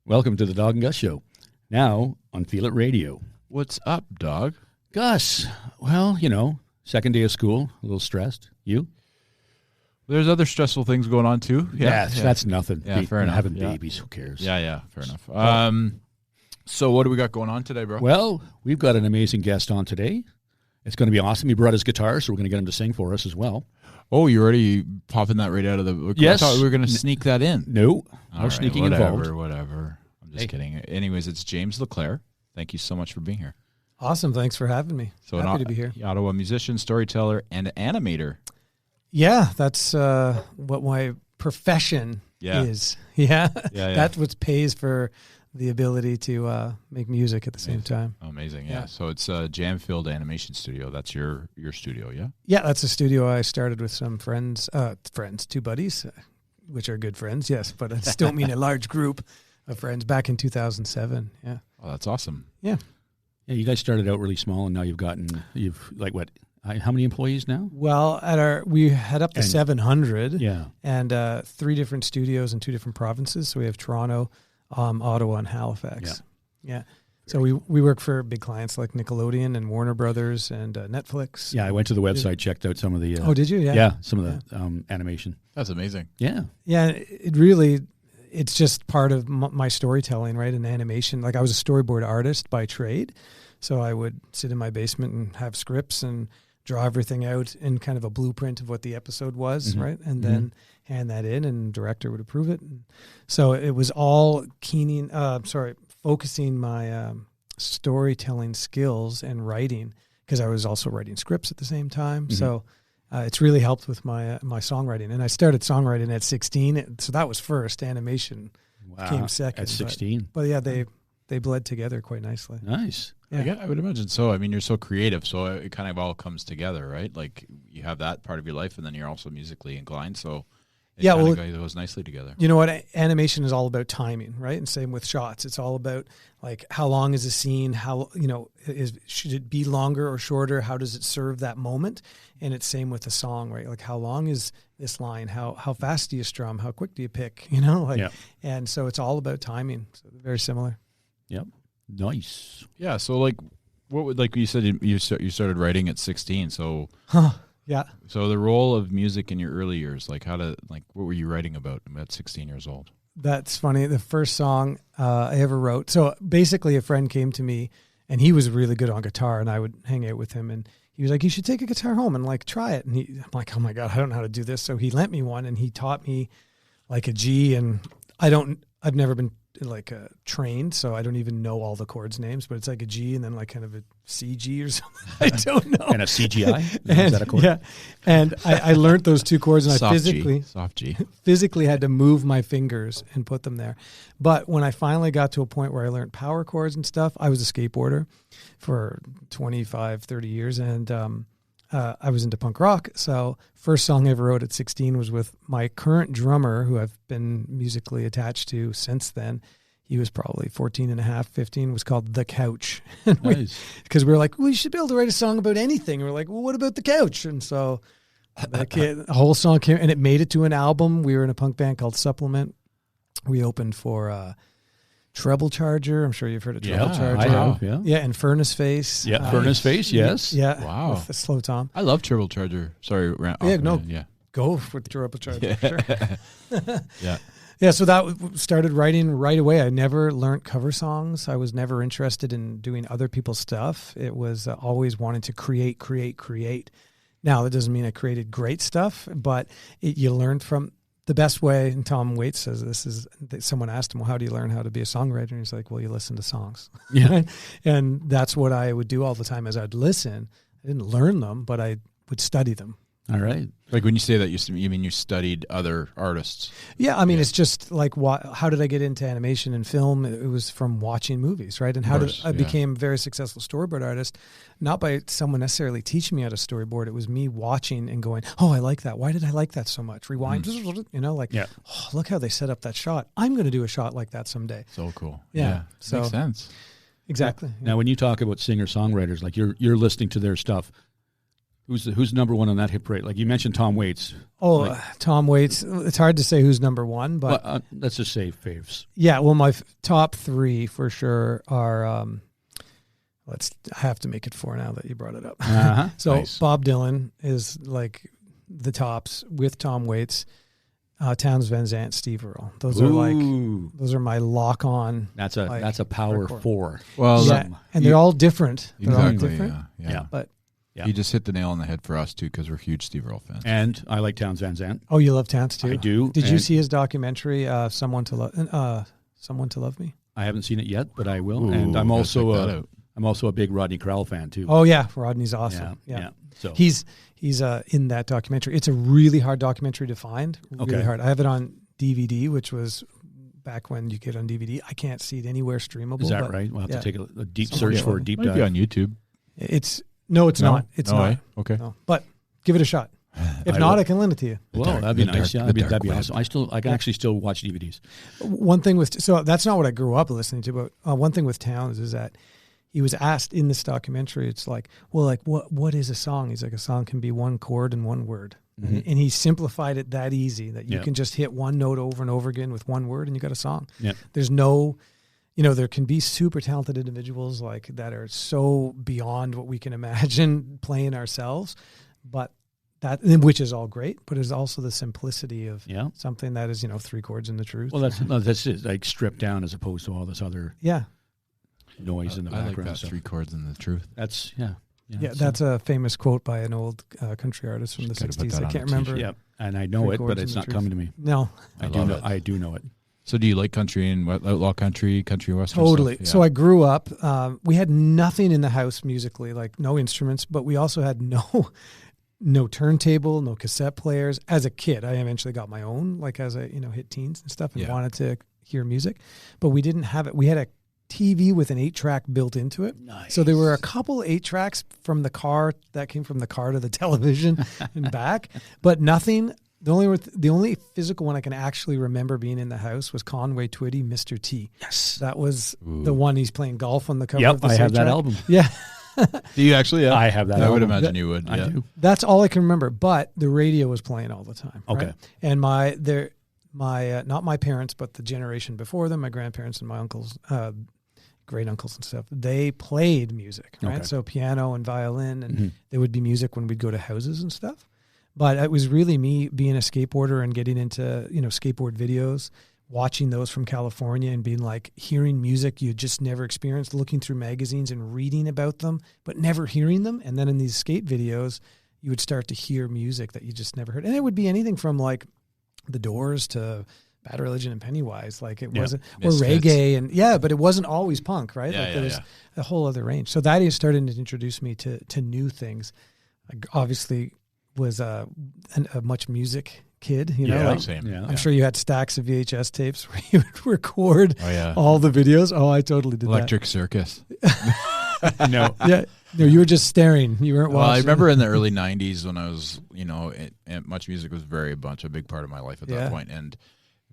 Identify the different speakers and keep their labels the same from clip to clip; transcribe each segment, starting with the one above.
Speaker 1: Welcome to the Dawg and Gus Show, now on Feel It Radio.
Speaker 2: What's up, Dawg?
Speaker 1: Gus, well, you know, second day of school, a little stressed. You?
Speaker 2: There's other stressful things going on, too.
Speaker 1: Yeah, that's nothing.
Speaker 2: Yeah, fair enough.
Speaker 1: Having babies, who cares?
Speaker 2: Yeah, fair enough. So what do we got going on today, bro?
Speaker 1: Well, we've got an amazing guest on today. It's going to be awesome. He brought his guitar, so we're going to get him to sing for us as well.
Speaker 2: Oh, you're already popping that right out of the...
Speaker 1: Yes.
Speaker 2: I thought we were going to sneak that in.
Speaker 1: No
Speaker 2: All
Speaker 1: sneaking
Speaker 2: right,
Speaker 1: involved.
Speaker 2: Whatever. I'm just kidding. Anyways, it's James Leclaire. Thank you so much for being here.
Speaker 3: Awesome. Thanks for having me.
Speaker 2: So
Speaker 3: Happy to be here.
Speaker 2: Ottawa musician, storyteller, and animator.
Speaker 3: Yeah, that's what my profession is. Yeah. That's what pays for the ability to make music at the same time.
Speaker 2: Amazing, yeah. So it's Jam-Filled Animation Studio. That's your studio, yeah?
Speaker 3: Yeah, that's a studio I started with some friends, two buddies, which are good friends, yes, but I still mean a large group of friends back in 2007, yeah.
Speaker 2: Oh, that's awesome.
Speaker 3: Yeah.
Speaker 1: Yeah, you guys started out really small, and now you've like what? How many employees now?
Speaker 3: Well, we had up to 700.
Speaker 1: Yeah.
Speaker 3: And 3 different studios in 2 different provinces. So we have Toronto, Ottawa, and Halifax. Yeah. So we work for big clients like Nickelodeon and Warner Brothers and Netflix.
Speaker 1: Yeah, I went to the website, checked out some of the...
Speaker 3: oh, did you? Yeah.
Speaker 1: Yeah, some of the animation.
Speaker 2: That's amazing.
Speaker 1: Yeah.
Speaker 3: Yeah, it's just part of my storytelling, right? And animation. Like I was a storyboard artist by trade. So I would sit in my basement and have scripts and draw everything out in kind of a blueprint of what the episode was, right? And then hand that in, and the director would approve it. And so it was all focusing my storytelling skills and writing, because I was also writing scripts at the same time. So it's really helped with my songwriting. And I started songwriting at 16, so that was first. Animation came second.
Speaker 1: At 16.
Speaker 3: But yeah, they bled together quite nicely.
Speaker 1: Nice.
Speaker 3: Yeah.
Speaker 2: I would imagine so. I mean, you're so creative, so it kind of all comes together, right? Like you have that part of your life, and then you're also musically inclined, so it goes nicely together.
Speaker 3: You know what? Animation is all about timing, right? And same with shots. It's all about like how long is a scene? How should it be longer or shorter? How does it serve that moment? And it's same with a song, right? Like how long is this line? How fast do you strum? How quick do you pick? And so it's all about timing. So very similar.
Speaker 1: Yep. Nice.
Speaker 2: Yeah. So like, what would, like you said, you started writing at 16. So
Speaker 3: yeah.
Speaker 2: So the role of music in your early years, like what were you writing about at 16 years old?
Speaker 3: That's funny. The first song I ever wrote. So basically, a friend came to me, and he was really good on guitar, and I would hang out with him, and he was like, "You should take a guitar home and like try it." And I'm like, "Oh my God, I don't know how to do this." So he lent me one, and he taught me like a G, and I've never been like trained, so I don't even know all the chords names, but it's like a G and then like kind of a CG or something. I don't know.
Speaker 1: And a CGI? Is that a chord?
Speaker 3: Yeah. And I learned those 2 chords, and
Speaker 2: Soft G.
Speaker 3: physically had to move my fingers and put them there. But when I finally got to a point where I learned power chords and stuff, I was a skateboarder for 25, 30 years, and I was into punk rock. So first song I ever wrote at 16 was with my current drummer, who I've been musically attached to since then. He was probably 14 and a half, 15, was called The Couch.
Speaker 1: Nice.
Speaker 3: Because we were like, well, you should be able to write a song about anything. We're like, well, what about the couch? And so the whole song came, and it made it to an album. We were in a punk band called Supplement. We opened for Treble Charger. I'm sure you've heard of Treble Charger.
Speaker 1: I have, yeah.
Speaker 3: Yeah, and Furnace Face.
Speaker 1: Yeah, Furnace Face, yes.
Speaker 3: Yeah.
Speaker 2: Wow.
Speaker 3: With the Slow Tom.
Speaker 2: I love Treble Charger. Sorry.
Speaker 3: Go with Treble Charger. For sure.
Speaker 2: Yeah.
Speaker 3: Yeah, so that started writing right away. I never learned cover songs. I was never interested in doing other people's stuff. It was always wanting to create. Now, that doesn't mean I created great stuff, but you learn from the best way. And Tom Waits says this is, someone asked him, well, how do you learn how to be a songwriter? And he's like, well, you listen to songs.
Speaker 1: Yeah.
Speaker 3: And that's what I would do all the time, as I'd listen. I didn't learn them, but I would study them.
Speaker 1: All right.
Speaker 2: Like when you say that, you mean you studied other artists?
Speaker 3: Yeah, I mean, it's just like, how did I get into animation and film? It was from watching movies, right? And how did I became a very successful storyboard artist, not by someone necessarily teaching me how to storyboard. It was me watching and going, oh, I like that. Why did I like that so much? Rewind, oh, look how they set up that shot. I'm going to do a shot like that someday.
Speaker 2: So cool.
Speaker 3: Yeah.
Speaker 2: So, makes sense.
Speaker 3: Exactly.
Speaker 1: Now, when you talk about singer-songwriters, like you're listening to their stuff, Who's number one on that hit parade? Like you mentioned, Tom Waits.
Speaker 3: Oh, Tom Waits. It's hard to say who's number one, but
Speaker 1: let's just say faves.
Speaker 3: Yeah, well, my top three for sure are. I have to make it four now that you brought it up.
Speaker 1: Uh-huh.
Speaker 3: So
Speaker 2: Nice.
Speaker 3: Bob Dylan is like the tops with Tom Waits, Townes Van Zandt, Steve Earle. Those are my lock on.
Speaker 1: That's a power
Speaker 3: hardcore.
Speaker 1: four.
Speaker 2: Well,
Speaker 3: Yeah, and they're all different. They're all
Speaker 2: exactly.
Speaker 3: different.
Speaker 2: Yeah.
Speaker 3: But
Speaker 1: Yeah.
Speaker 2: You just hit the nail on the head for us too, because we're huge Steve Earle fans.
Speaker 1: And I like Townes Van Zandt.
Speaker 3: oh, you love Townes too?
Speaker 1: I do.
Speaker 3: Did you
Speaker 1: and
Speaker 3: see his documentary, Someone to Love Me?
Speaker 1: I haven't seen it yet, but I will.
Speaker 2: Ooh,
Speaker 1: and I'm
Speaker 2: gotta check that
Speaker 1: also
Speaker 2: out.
Speaker 1: I'm also a big Rodney Crowell fan too.
Speaker 3: Oh yeah, Rodney's awesome.
Speaker 1: Yeah. So
Speaker 3: He's in that documentary. It's a really hard documentary to find. Really
Speaker 1: Okay.
Speaker 3: hard. I have it on DVD, which was back when you get on DVD. I can't see it anywhere streamable.
Speaker 1: is that
Speaker 3: but
Speaker 1: right? We'll have
Speaker 3: yeah.
Speaker 1: to take a deep
Speaker 3: Someone
Speaker 1: search
Speaker 3: get
Speaker 1: for a
Speaker 3: one.
Speaker 1: deep
Speaker 2: Might be
Speaker 1: dive.
Speaker 2: on YouTube.
Speaker 3: It's
Speaker 2: No?
Speaker 3: not. It's
Speaker 2: No
Speaker 3: not.
Speaker 2: way? Okay.
Speaker 3: No. But give it a shot. If
Speaker 2: I
Speaker 3: not,
Speaker 2: will.
Speaker 3: I can lend it to you.
Speaker 1: Well,
Speaker 2: dark-
Speaker 1: that'd be
Speaker 2: the
Speaker 1: nice.
Speaker 2: dark-
Speaker 1: Yeah,
Speaker 2: the
Speaker 1: that'd
Speaker 2: dark
Speaker 1: be
Speaker 2: web.
Speaker 1: awesome. I can actually still watch DVDs.
Speaker 3: One thing so that's not what I grew up listening to, but one thing with Townes is that he was asked in this documentary, it's like, well, like what is a song? He's like, a song can be one chord and one word.
Speaker 1: Mhm.
Speaker 3: And he simplified it that easy that you
Speaker 1: Yeah.
Speaker 3: can just hit one note over and over again with one word and you got a song.
Speaker 1: Yeah.
Speaker 3: There's no, there can be super talented individuals like that are so beyond what we can imagine playing ourselves, but which is all great, but it's also the simplicity of
Speaker 1: Yeah.
Speaker 3: something that is, three chords and the truth.
Speaker 1: Well, that's it. Like stripped down as opposed to all this other
Speaker 3: yeah.
Speaker 1: noise in the
Speaker 2: I like
Speaker 1: background.
Speaker 2: that
Speaker 1: stuff.
Speaker 2: 3 chords and the truth.
Speaker 1: That's
Speaker 3: Yeah, that's a famous quote by an old country artist from the
Speaker 2: Just gotta put
Speaker 3: 60s.
Speaker 2: that
Speaker 3: I
Speaker 2: on
Speaker 3: can't
Speaker 2: a t-shirt.
Speaker 3: remember.
Speaker 1: yeah. And I know
Speaker 3: Three
Speaker 1: it,
Speaker 3: chords
Speaker 1: but
Speaker 3: and
Speaker 1: it's
Speaker 3: the
Speaker 1: not
Speaker 3: truth.
Speaker 1: coming to me.
Speaker 3: No,
Speaker 2: I love it.
Speaker 1: I do know it.
Speaker 2: So do you like country and outlaw country western
Speaker 3: totally.
Speaker 2: stuff?
Speaker 3: So I grew up, we had nothing in the house musically, like no instruments, but we also had no turntable, no cassette players. As a kid, I eventually got my own, like as I, hit teens and stuff and
Speaker 2: Yeah.
Speaker 3: wanted to hear music, but we didn't have it. We had a TV with an 8-track built into it.
Speaker 1: Nice.
Speaker 3: So there were a couple 8-tracks from the car that came from the car to the television and back, but nothing. The only physical one I can actually remember being in the house was Conway Twitty, Mr. T.
Speaker 1: Yes.
Speaker 3: That was
Speaker 2: Ooh.
Speaker 3: the one he's playing golf on the cover
Speaker 1: Yep,
Speaker 3: of the
Speaker 1: I have that
Speaker 3: soundtrack.
Speaker 1: album.
Speaker 3: Yeah.
Speaker 2: Do you actually? Yeah.
Speaker 1: I have that
Speaker 2: I would
Speaker 1: album.
Speaker 2: imagine you would.
Speaker 1: I
Speaker 2: Yeah.
Speaker 1: do.
Speaker 3: That's all I can remember, but the radio was playing all the time.
Speaker 1: Okay.
Speaker 3: Right? And not my parents, but the generation before them, my grandparents and my uncles, great uncles and stuff, they played music, right?
Speaker 1: Okay.
Speaker 3: So piano and violin, and
Speaker 1: Mhm.
Speaker 3: there would be music when we'd go to houses and stuff. But it was really me being a skateboarder and getting into, skateboard videos, watching those from California and being like hearing music you just never experienced, looking through magazines and reading about them, but never hearing them. And then in these skate videos, you would start to hear music that you just never heard. And it would be anything from like The Doors to Bad Religion and Pennywise. Like it
Speaker 1: Yeah.
Speaker 3: wasn't, or
Speaker 2: Misfits.
Speaker 3: reggae. And but it wasn't always punk, right?
Speaker 2: Yeah,
Speaker 3: like there
Speaker 2: yeah,
Speaker 3: was a whole other range. So that is starting to introduce me to new things. I obviously was a much music kid,
Speaker 1: Yeah.
Speaker 3: like,
Speaker 2: Same.
Speaker 1: Yeah.
Speaker 3: I'm sure you had stacks of VHS tapes where you would record
Speaker 2: Oh yeah.
Speaker 3: all the videos. Oh, I totally did
Speaker 2: Electric Circus.
Speaker 1: No.
Speaker 3: that. Yeah. No, you were just staring. You weren't
Speaker 2: Well,
Speaker 3: watching.
Speaker 2: I remember in the early '90s when I was, much music was a big part of my life at
Speaker 3: Yeah.
Speaker 2: that point, and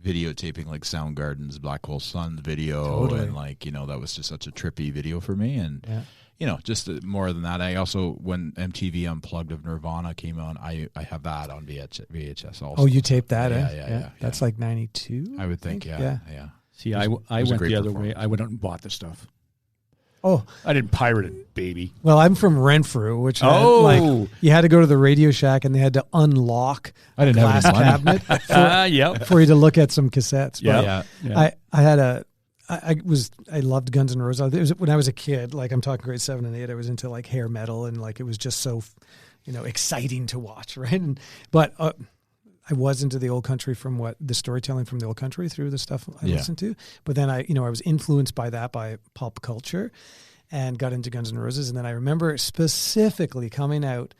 Speaker 2: videotaping like Soundgarden's Black Hole Sun video,
Speaker 3: Totally.
Speaker 2: and that was just such a trippy video for me, and
Speaker 3: Yeah.
Speaker 2: just more than that. I also, when MTV Unplugged of Nirvana came on, I have that on VHS also.
Speaker 3: Oh, you taped that,
Speaker 2: Yeah,
Speaker 3: eh?
Speaker 2: yeah.
Speaker 3: That's like 92.
Speaker 2: I would think, yeah.
Speaker 1: See,
Speaker 2: It
Speaker 1: I
Speaker 2: was a
Speaker 1: went
Speaker 2: great
Speaker 1: the other way.
Speaker 2: performance.
Speaker 1: I went out and bought the stuff.
Speaker 3: Oh,
Speaker 1: I didn't pirate it, baby.
Speaker 3: well, I'm from Renfrew, which
Speaker 1: Oh.
Speaker 3: like you had to go to the Radio Shack and they had to unlunlock
Speaker 2: I didn't
Speaker 3: a
Speaker 2: have
Speaker 3: glass
Speaker 2: any money.
Speaker 3: cabinet
Speaker 1: Yep.
Speaker 3: for you to look at some cassettes.
Speaker 1: Yeah.
Speaker 3: But
Speaker 2: Yeah.
Speaker 3: I loved Guns N' Roses. It was when I was a kid, like I'm talking grade 7 and 8, I was into like hair metal and like it was just so, exciting to watch, right? But I was into the old country from the storytelling from the old country through the stuff I
Speaker 2: Yeah.
Speaker 3: listened to. But then I was influenced by pop culture and got into Guns N' Roses. And then I remember specifically coming out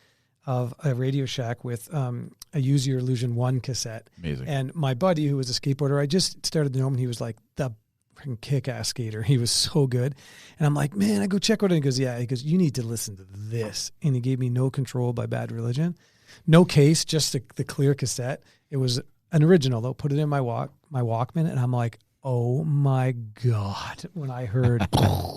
Speaker 3: of a Radio Shack with a Use Your Illusion 1 cassette.
Speaker 2: Amazing.
Speaker 3: And my buddy, who was a skateboarder, I just started to know him, and he was like the freaking kick-ass skater. He was so good. And I'm like, man, I go check out it. He goes, yeah. He goes, you need to listen to this. And he gave me No Control by Bad Religion. No case, just the clear cassette. It was an original, though. Put it in my Walkman, and I'm like, oh, my God, when I heard.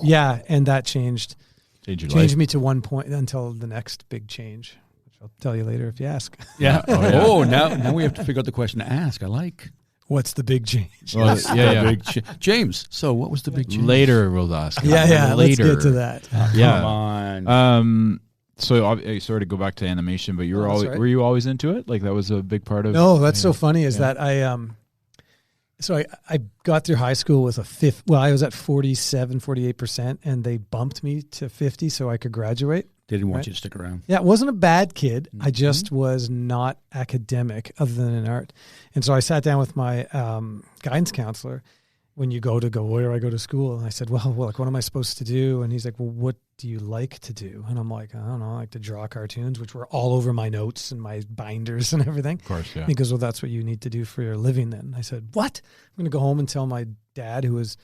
Speaker 3: Yeah, and that changed
Speaker 2: Change your
Speaker 3: changed
Speaker 2: life.
Speaker 3: me to one point until the next big change. I'll tell you later if you ask.
Speaker 1: Yeah. Oh, now we have to figure out the question to ask. I like.
Speaker 3: What's the big change?
Speaker 2: Well,
Speaker 1: Big James, so what was the big change?
Speaker 2: Later we'll ask.
Speaker 3: Yeah.
Speaker 2: Later.
Speaker 3: Let's get to that.
Speaker 2: Yeah.
Speaker 1: Come on.
Speaker 2: So sorry to go back to animation, but were you always into it? Like that was a big part of.
Speaker 3: No, that's so funny. Is that I got through high school with I was at 48%, and they bumped me to 50 so I could graduate.
Speaker 1: They didn't want you to stick around.
Speaker 3: Yeah, it wasn't a bad kid. I just was not academic other than in art. And so I sat down with my guidance counselor when you go, where do I go to school? And I said, well, like, what am I supposed to do? And he's like, well, what do you like to do? And I'm like, I don't know, I like to draw cartoons, which were all over my notes and my binders and everything.
Speaker 2: Of course, yeah.
Speaker 3: He goes, well, that's what you need to do for your living then. I said, what? I'm going to go home and tell my dad, who was,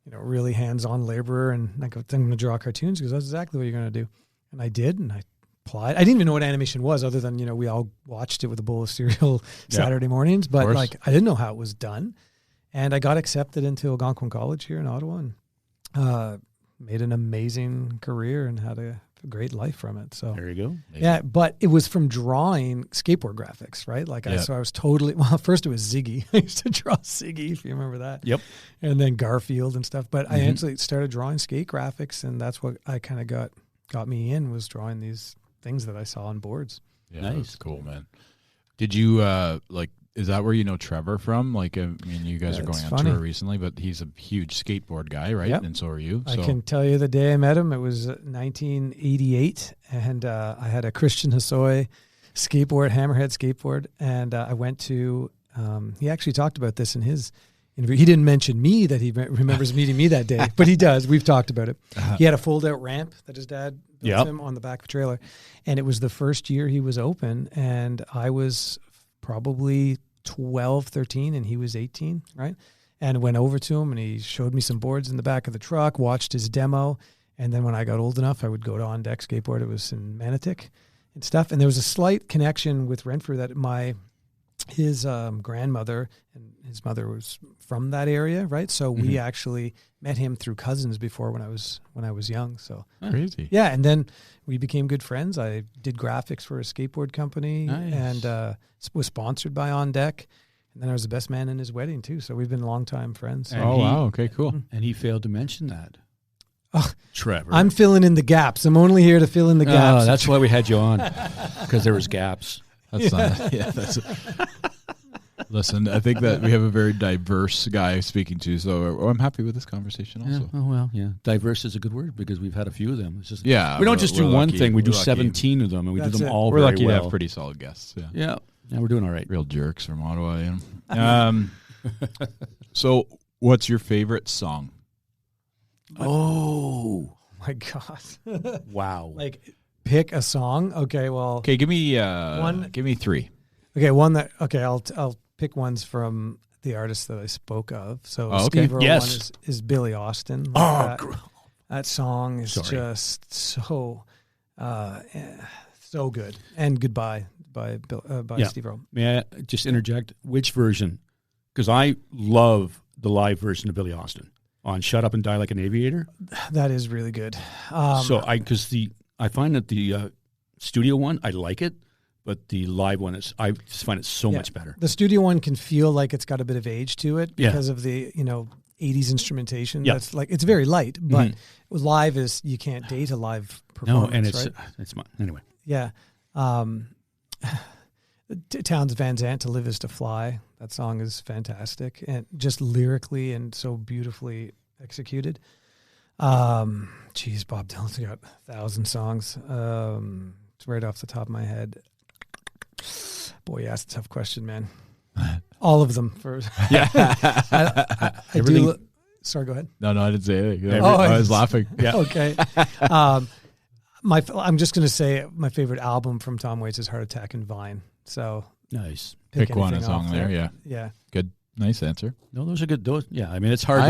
Speaker 3: really hands-on laborer, and I go, I'm going to draw cartoons. He goes, that's exactly what you're going to do. And I did, and I applied. I didn't even know what animation was, other than, we all watched it with a bowl of cereal Saturday mornings, but like I didn't know how it was done. And I got accepted into Algonquin College here in Ottawa, and made an amazing career and had a great life from it. So
Speaker 1: there you go.
Speaker 3: Yeah, but it was from drawing skateboard graphics, right? Like I was totally, first it was Ziggy. I used to draw Ziggy, if you remember that.
Speaker 1: Yep.
Speaker 3: And then Garfield and stuff. But I actually started drawing skate graphics, and that's what I kind of got me in, was drawing these things that I saw on boards.
Speaker 2: Yeah,
Speaker 1: nice.
Speaker 2: That's cool, man. Did you is that where you know Trevor from? Like, I mean, you guys are going on tour recently, but he's a huge skateboard guy, right? Yep. And so are you.
Speaker 3: I can tell you the day I met him, it was 1988, and I had a Christian Hosoi skateboard, Hammerhead skateboard, and I went to, he actually talked about this in his interview. He didn't mention me, that he remembers meeting me that day, but he does. We've talked about it. He had a fold-out ramp that his dad built him on the back of a trailer, and it was the first year he was open, and I was probably 12, 13, and he was 18, right? And went over to him, and he showed me some boards in the back of the truck, watched his demo, and then when I got old enough, I would go to On Deck Skateboard. It was in Manotick and stuff, and there was a slight connection with Renfrew that his grandmother and his mother was from that area, right? So we actually met him through cousins before when I was young. So
Speaker 2: crazy,
Speaker 3: yeah. And then we became good friends. I did graphics for a skateboard company, and was sponsored by On Deck. And then I was the best man in his wedding too. So we've been longtime friends.
Speaker 2: Wow, okay, cool.
Speaker 1: And he failed to mention that. Trevor,
Speaker 3: I'm filling in the gaps. I'm only here to fill in the gaps.
Speaker 1: Oh, that's why we had you on, because there was gaps.
Speaker 2: That's not. Yeah, that's. Listen, I think that we have a very diverse guy speaking to, so I'm happy with this conversation also.
Speaker 1: Yeah, oh, well, yeah. Diverse is a good word, because we've had a few of them. It's just,
Speaker 2: we
Speaker 1: don't just do one thing. We do 17 of them, and we do them all very well. We're lucky to have
Speaker 2: pretty solid guests.
Speaker 1: Yeah, we're doing all right.
Speaker 2: Real jerks from Ottawa. So what's your favorite song?
Speaker 3: Oh, my God.
Speaker 1: Wow.
Speaker 3: Like, pick a song? Okay, well.
Speaker 2: Okay, give me one. Give me three.
Speaker 3: Okay, I'll pick ones from the artists that I spoke of. So Steve Earle one is Billy Austin. That song is just so good. And Goodbye by Steve Earle.
Speaker 1: May I just interject? Which version? Because I love the live version of Billy Austin on Shut Up and Die Like an Aviator. That
Speaker 3: is really good.
Speaker 1: I find that the studio one, I like it. But the live one I just find it so much better.
Speaker 3: The studio one can feel like it's got a bit of age to it because of the 80s instrumentation. Yeah. That's like, it's very light, but live is, you can't date a live performance.
Speaker 1: No, and it's
Speaker 3: right?
Speaker 1: Anyway.
Speaker 3: Yeah. Townes Van Zandt, To Live Is to Fly. That song is fantastic, and just lyrically and so beautifully executed. Bob Dylan's got 1,000 songs. It's right off the top of my head. Boy, you asked a tough question, man. All of them. I do. Sorry, go ahead.
Speaker 2: No, I didn't say anything. I was laughing.
Speaker 3: Yeah. Okay. I'm just going to say my favorite album from Tom Waits is Heart Attack and Vine. So
Speaker 1: nice.
Speaker 2: Pick one song there. Yeah.
Speaker 3: Yeah.
Speaker 2: Good. Nice answer.
Speaker 1: No, those are good. I mean, it's hard.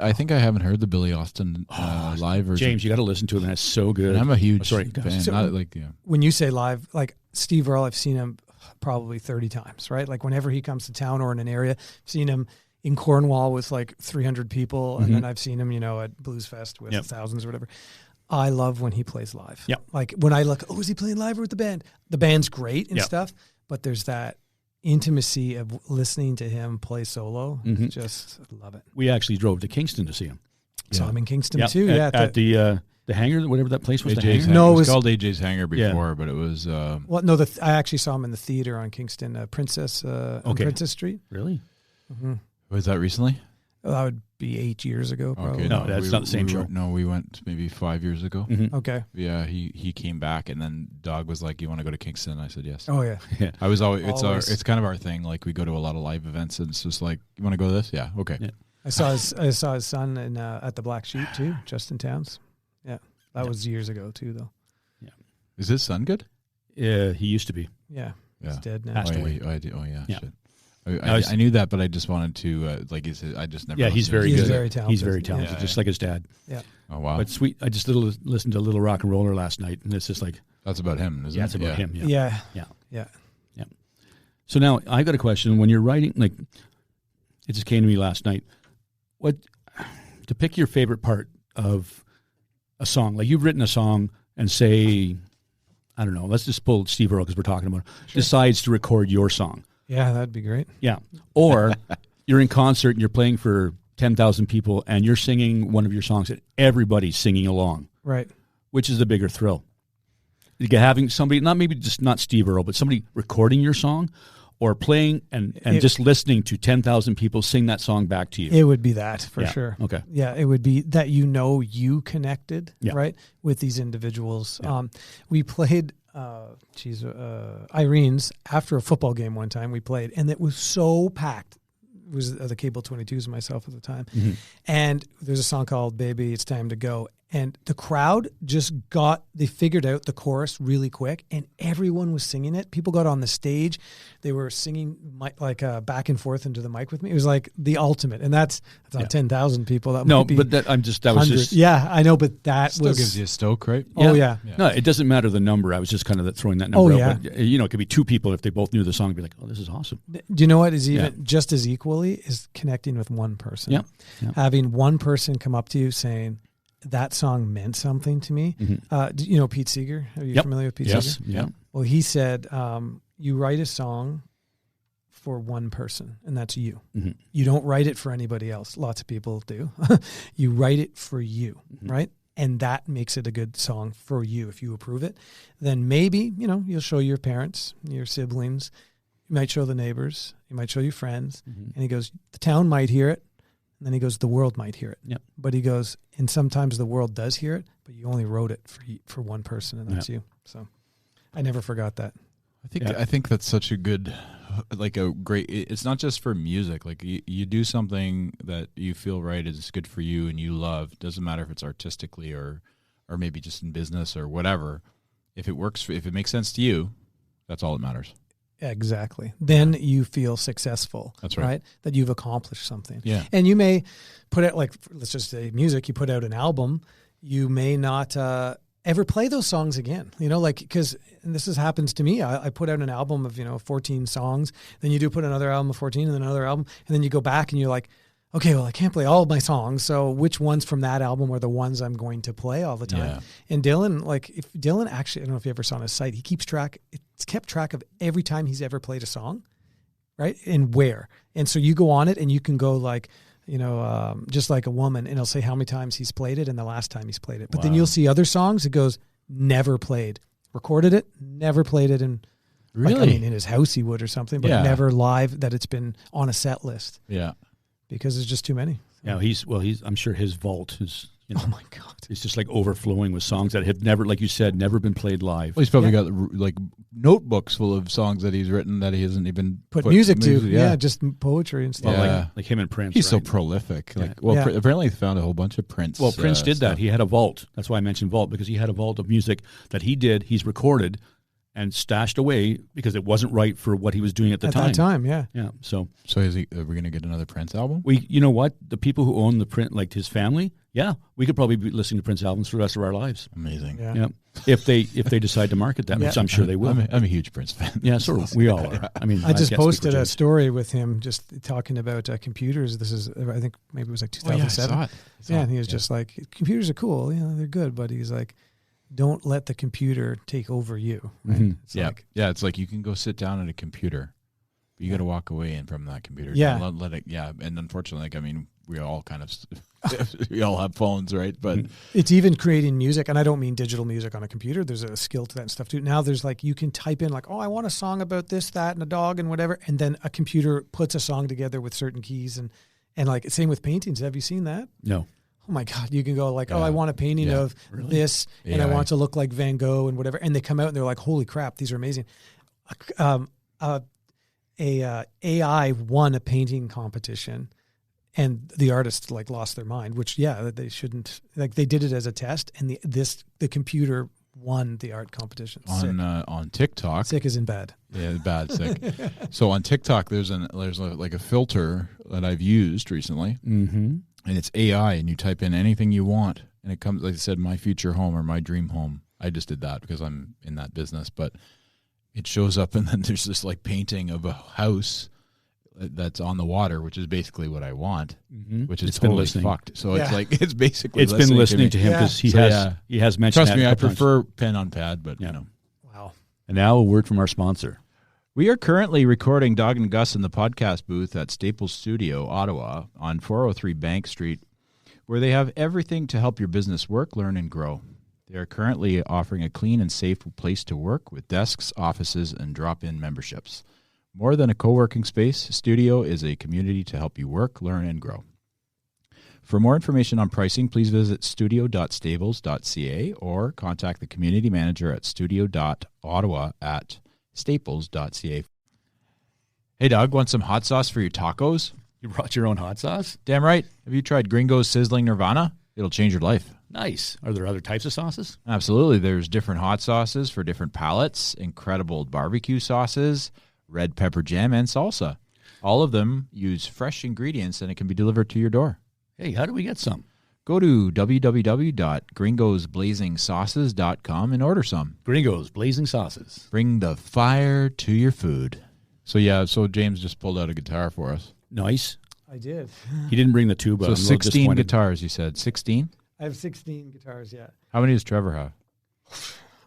Speaker 2: I think I haven't heard the Billy Austin live version.
Speaker 1: James, you got to listen to it. That's so good.
Speaker 2: And I'm a huge fan.
Speaker 3: So when you say live, like Steve Earle, I've seen him probably 30 times, right? Like whenever he comes to town or in an area, I've seen him in Cornwall with like 300 people, and then I've seen him, at Blues Fest with thousands or whatever. I love when he plays live.
Speaker 1: Yep.
Speaker 3: Like when I look, is he playing live or with the band? The band's great and stuff, but there's that intimacy of listening to him play solo. Just love it.
Speaker 1: We actually drove to Kingston to see him.
Speaker 3: So I'm in Kingston too.
Speaker 1: At the hangar, whatever that place was.
Speaker 2: AJ's
Speaker 1: the
Speaker 2: no, it was called AJ's Hangar before, but it was.
Speaker 3: Well, no, I actually saw him in the theater on Kingston, Princess on Princess Street.
Speaker 1: Really?
Speaker 2: Was that recently?
Speaker 3: That would be 8 years ago, probably.
Speaker 1: Okay, no, that's not the same show.
Speaker 2: No, we went maybe 5 years ago.
Speaker 3: Okay.
Speaker 2: Yeah, he came back, and then Dawg was like, "You want to go to Kingston?" I said yes.
Speaker 3: Oh yeah.
Speaker 2: I was always it's kind of our thing. Like we go to a lot of live events, and it's just like, "You want to go to this?" Yeah, okay. Yeah.
Speaker 3: I saw his son at the Black Sheep too, Justin Towns. Yeah, that was years ago too, though.
Speaker 2: Yeah. Is his son good?
Speaker 1: Yeah, he used to be.
Speaker 3: Yeah.
Speaker 2: Yeah.
Speaker 3: He's dead now.
Speaker 1: Passed away.
Speaker 2: Yeah. Shit. I knew that, but I just wanted to I just never.
Speaker 1: Yeah, he's very good.
Speaker 3: Very talented.
Speaker 1: He's very talented, just like his dad.
Speaker 3: Yeah.
Speaker 2: Oh wow.
Speaker 1: But sweet. I just listened to Little Rock and Roller last night, and it's just like
Speaker 2: that's about him, isn't it?
Speaker 1: Yeah, it's about him.
Speaker 3: Yeah.
Speaker 1: So now I got a question. When you're writing, like, it just came to me last night. What to pick your favorite part of a song? Like you've written a song, and say, I don't know. Let's just pull Steve Earle because we're talking about it.
Speaker 3: Sure.
Speaker 1: Decides to record your song.
Speaker 3: Yeah, that'd be great.
Speaker 1: Yeah. Or you're in concert and you're playing for 10,000 people and you're singing one of your songs and everybody's singing along.
Speaker 3: Right.
Speaker 1: Which is the bigger thrill? Having somebody, not Steve Earle, but somebody recording your song or playing and just listening to 10,000 people sing that song back to you.
Speaker 3: It would be that for sure.
Speaker 1: Okay.
Speaker 3: Yeah, it would be that you connected,
Speaker 1: Yeah.
Speaker 3: right, with these individuals.
Speaker 1: Yeah.
Speaker 3: We played Irene's after a football game one time. We played, and it was so packed. It was the Cable 22s and myself at the time. And there's a song called Baby, It's Time to Go. And the crowd they figured out the chorus really quick, and everyone was singing it. People got on the stage. They were singing back and forth into the mic with me. It was like the ultimate. And that's not 10,000 people. That might be
Speaker 1: that was just.
Speaker 3: Yeah, I know, but that
Speaker 2: still gives you a stoke, right?
Speaker 3: Oh, yeah.
Speaker 1: No, it doesn't matter the number. I was just kind of throwing that number out. But, it could be two people if they both knew the song and be like, oh, this is awesome.
Speaker 3: Do you know what is even just as equally is connecting with one person?
Speaker 1: Yeah.
Speaker 3: Having one person come up to you saying, that song meant something to me. Do you know Pete Seeger? Are you familiar with Pete Seeger?
Speaker 1: Yeah.
Speaker 3: Well, he said, you write a song for one person, and that's you. You don't write it for anybody else. Lots of people do. You write it for you, right? And that makes it a good song for you. If you approve it, then maybe, you'll show your parents, your siblings. You might show the neighbors. You might show your friends. And he goes, the town might hear it. And then he goes, the world might hear it.
Speaker 1: Yep.
Speaker 3: But he goes, and sometimes the world does hear it, but you only wrote it for one person, and that's you. So I never forgot that.
Speaker 2: I think that's such a good, it's not just for music. Like you do something that you feel right is good for you and you love. Doesn't matter if it's artistically or maybe just in business or whatever. If it works, if it makes sense to you, that's all that matters.
Speaker 3: Exactly. Then you feel successful.
Speaker 2: That's right.
Speaker 3: That you've accomplished something.
Speaker 2: Yeah.
Speaker 3: And you may put out, let's just say music, you put out an album, you may not ever play those songs again, because happens to me. I put out an album of, 14 songs, then you do put another album of 14 and then another album, and then you go back and you're like, okay, well, I can't play all of my songs, so which ones from that album are the ones I'm going to play all the time?
Speaker 2: Yeah.
Speaker 3: And Dylan, if Dylan actually, I don't know if you ever saw on his site, he keeps track, it's kept track of every time he's ever played a song, right? And where. And so you go on it and you can go just like a woman, and it'll say how many times he's played it and the last time he's played it. But then you'll see other songs, it goes, never played. Recorded it, never played it in,
Speaker 2: really?
Speaker 3: In his house he would or something, but never live that it's been on a set list.
Speaker 2: Yeah.
Speaker 3: Because there's just too many.
Speaker 1: Yeah, I'm sure his vault is,
Speaker 3: oh my God.
Speaker 1: It's just like overflowing with songs that have never, like you said, never been played live.
Speaker 2: Well, he's probably got notebooks full of songs that he's written that he hasn't even
Speaker 3: put music to. Yeah, just poetry and stuff.
Speaker 1: Well, like him and Prince.
Speaker 2: He's so prolific. Apparently he found a whole bunch of Prince.
Speaker 1: Well, Prince did
Speaker 2: stuff.
Speaker 1: that. He had a vault. That's why I mentioned vault, because he had a vault of music that he did. He's recorded, and stashed away because it wasn't right for what he was doing at the time.
Speaker 3: At that time, yeah.
Speaker 1: Yeah. So
Speaker 2: are we going to get another Prince album?
Speaker 1: you know what? The people who own the print, like his family, yeah, we could probably be listening to Prince albums for the rest of our lives.
Speaker 2: Amazing.
Speaker 3: Yeah.
Speaker 1: If they decide to market them, which I'm sure they will.
Speaker 2: I'm a huge Prince fan.
Speaker 1: Yeah, so we all are. I mean,
Speaker 3: I just
Speaker 1: get
Speaker 3: posted a
Speaker 1: James.
Speaker 3: story with him just talking about computers. This is, I think maybe it was like 2007.
Speaker 2: I saw it.
Speaker 3: And he was just like, computers are cool. They're good. But he's like, don't let the computer take over you. Right?
Speaker 1: Mm-hmm.
Speaker 3: It's
Speaker 2: Yeah.
Speaker 3: like,
Speaker 2: It's like you can go sit down at a computer, but you got to walk away from that computer.
Speaker 3: Yeah.
Speaker 2: Don't let it, yeah. And unfortunately, we all kind of, we all have phones, right? But
Speaker 3: it's even creating music. And I don't mean digital music on a computer. There's a skill to that and stuff too. Now there's like, you can type in like, oh, I want a song about this, that, and a dog and whatever. And then a computer puts a song together with certain keys. And like, same with paintings. Have you seen that?
Speaker 1: No.
Speaker 3: Oh my God, you can go like,
Speaker 2: Yeah.
Speaker 3: oh, I want a painting of this and I
Speaker 2: AI.
Speaker 3: want it to look like Van Gogh and whatever. And they come out and they're like, holy crap, these are amazing. AI won a painting competition and the artists like lost their mind, which, yeah, they shouldn't, like they did it as a test and the computer won the art competition.
Speaker 2: on TikTok,
Speaker 3: Sick is in bad.
Speaker 2: yeah, bad sick. So on TikTok, there's like a filter that I've used recently,
Speaker 1: Mm-hmm.
Speaker 2: and it's AI, and you type in anything you want, and it comes, like I said, my future home or my dream home. I just did that because I'm in that business, but it shows up, and then there's this like painting of a house that's on the water, which is basically what I want,
Speaker 1: Mm-hmm.
Speaker 2: which is
Speaker 1: It's been
Speaker 2: totally
Speaker 1: listening.
Speaker 2: fucked. So
Speaker 3: Yeah.
Speaker 2: it's like it's basically
Speaker 1: It's been listening to him
Speaker 3: Yeah.
Speaker 1: because
Speaker 2: So,
Speaker 1: he has mentioned
Speaker 2: Trust
Speaker 1: that
Speaker 2: me,
Speaker 1: a
Speaker 2: I
Speaker 1: couple times.
Speaker 2: prefer pen on pad, but
Speaker 1: Yeah.
Speaker 2: you know.
Speaker 3: Wow.
Speaker 1: And now a word from our sponsor.
Speaker 2: We are currently recording Dawg and Gus in the podcast booth at Staples Studio, Ottawa, on 403 Bank Street, where they have everything to help your business work, learn, and grow. They are currently offering a clean and safe place to work with desks, offices, and drop-in memberships. More than a co-working space, Studio is a community to help you work, learn, and grow. For more information on pricing, please visit studio.stables.ca or contact the community manager at studio.ottawa@staples.ca. Hey, Doug, want some hot sauce for your tacos?
Speaker 1: You brought your own hot sauce?
Speaker 2: Damn right. Have you tried Gringo's Sizzling Nirvana? It'll change your life.
Speaker 1: Nice. Are there other types of sauces?
Speaker 2: Absolutely. There's different hot sauces for different palates, incredible barbecue sauces, red pepper jam, and salsa. All of them use fresh ingredients, and it can be delivered to your door.
Speaker 1: Hey, how do we get some?
Speaker 2: Go to www.gringosblazingsauces.com and order some.
Speaker 1: Gringos, blazing sauces.
Speaker 2: Bring the fire to your food. So James just pulled out a guitar for us.
Speaker 1: Nice.
Speaker 3: I did.
Speaker 1: He didn't bring the tuba.
Speaker 2: So
Speaker 1: I'm a little
Speaker 2: 16
Speaker 1: disappointed.
Speaker 2: guitars, you said. 16?
Speaker 3: I have 16 guitars, yeah.
Speaker 2: How many does Trevor have?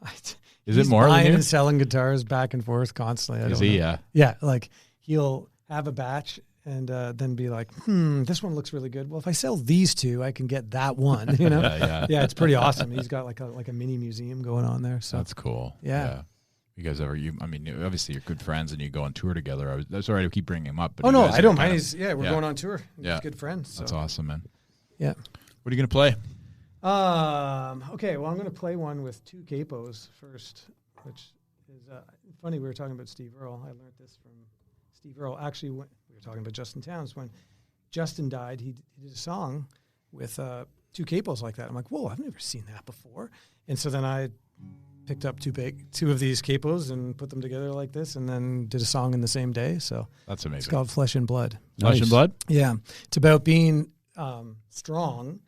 Speaker 2: Is
Speaker 3: He's
Speaker 2: it more
Speaker 3: buying
Speaker 2: than you?
Speaker 3: and selling guitars back and forth constantly. I
Speaker 2: Is
Speaker 3: don't
Speaker 2: he?
Speaker 3: know.
Speaker 2: Yeah.
Speaker 3: Yeah, like he'll have a batch and then be like, this one looks really good. Well, if I sell these two, I can get that one, you know?
Speaker 2: Yeah.
Speaker 3: It's pretty awesome. He's got like a mini museum going on there. So
Speaker 2: That's cool.
Speaker 3: Yeah.
Speaker 2: You guys obviously you're good friends and you go on tour together. Sorry to keep bringing him up. But
Speaker 3: oh
Speaker 2: you
Speaker 3: no,
Speaker 2: guys
Speaker 3: I
Speaker 2: are
Speaker 3: don't
Speaker 2: kind
Speaker 3: mind.
Speaker 2: of-
Speaker 3: We're
Speaker 2: yeah.
Speaker 3: going on tour.
Speaker 2: Yeah.
Speaker 3: He's good friends. So.
Speaker 2: That's awesome, man.
Speaker 3: Yeah.
Speaker 2: What are you going to play?
Speaker 3: Okay, well, I'm going to play one with two capos first, which is funny. We were talking about Steve Earle. I learned this from Steve Earle. Actually, when we were talking about Justin Towns. When Justin died, he did a song with two capos like that. I'm like, whoa, I've never seen that before. And so then I picked up two of these capos and put them together like this, and then did a song in the same day. So
Speaker 2: That's amazing.
Speaker 3: it's called Flesh and Blood.
Speaker 2: Flesh
Speaker 1: Nice.
Speaker 2: and Blood?
Speaker 3: Yeah, it's about being strong.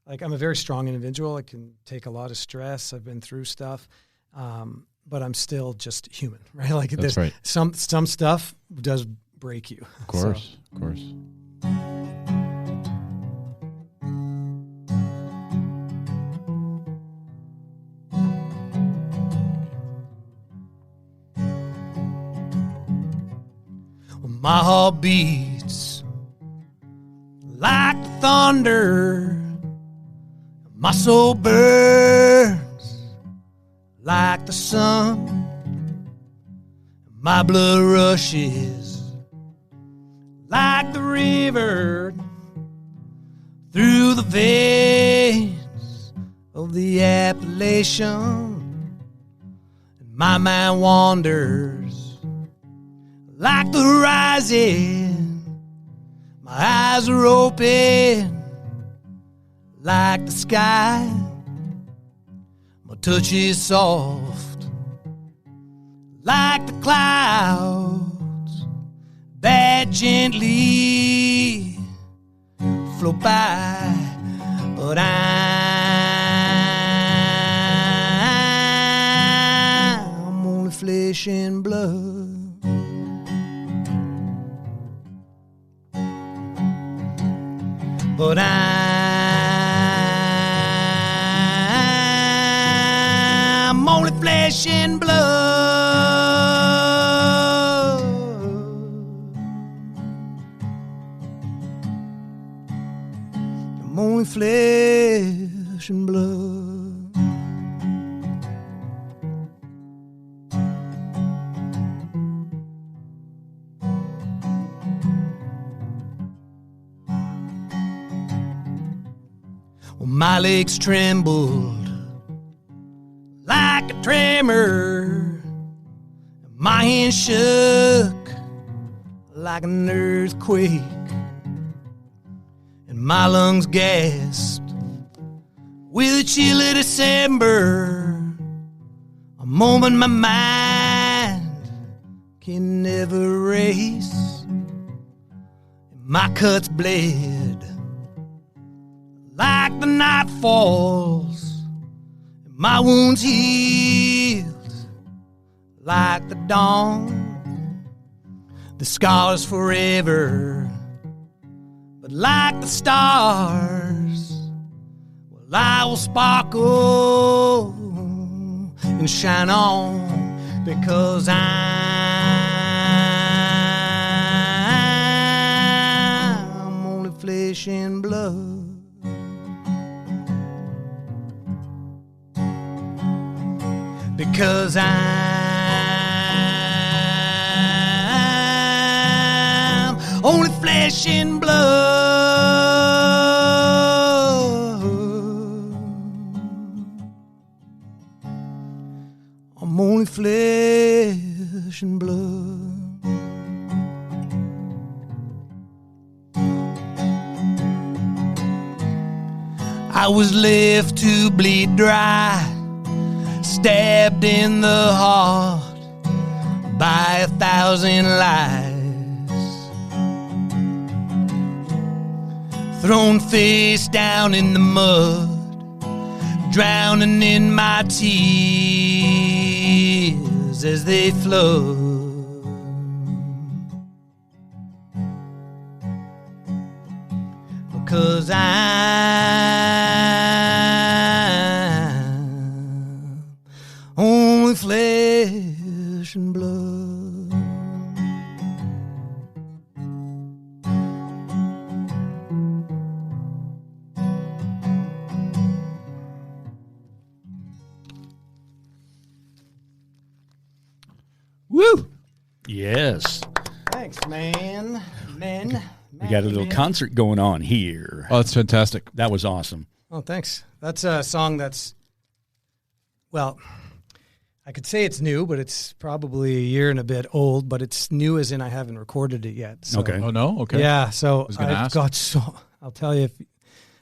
Speaker 3: Like, I'm a very strong individual. I can take a lot of stress. I've been through stuff, but I'm still just human, right? Like,
Speaker 2: That's right.
Speaker 3: Some stuff does break you.
Speaker 2: Of course. Of course.
Speaker 3: My heart beats like thunder. My soul burns like the sun. My blood rushes like the river through the veins of the Appalachian. And my mind wanders like the horizon. My eyes are open like the sky. My touch is soft
Speaker 4: like the clouds that gently float by, but I'm only flesh and blood. But I'm only flesh and blood. I'm only flesh and blood. My legs trembled like a tremor. My hands shook like an earthquake. And my lungs gasped with a chill of December. A moment my mind can never erase. My cuts bled like the night falls, and my wounds healed like the dawn. The scars forever, but like the stars, well, I will sparkle and shine on, because I'm only flesh and blood. Because I'm only flesh and blood. I'm only flesh and blood. I was left to bleed dry, stabbed in the heart by 1,000 lies, thrown face down in the mud, drowning in my tears as they flow. Because I'm only flesh and blood.
Speaker 1: Woo! Yes.
Speaker 4: Thanks, man. Men.
Speaker 1: We got a little concert going on here.
Speaker 2: Oh, that's fantastic.
Speaker 1: That was awesome.
Speaker 3: Oh, thanks. That's a song that's, well, I could say it's new, but it's probably a year and a bit old, but it's new as in I haven't recorded it yet. So.
Speaker 1: Okay.
Speaker 2: Oh, no? Okay.
Speaker 3: Yeah, so
Speaker 2: I'll
Speaker 3: tell you,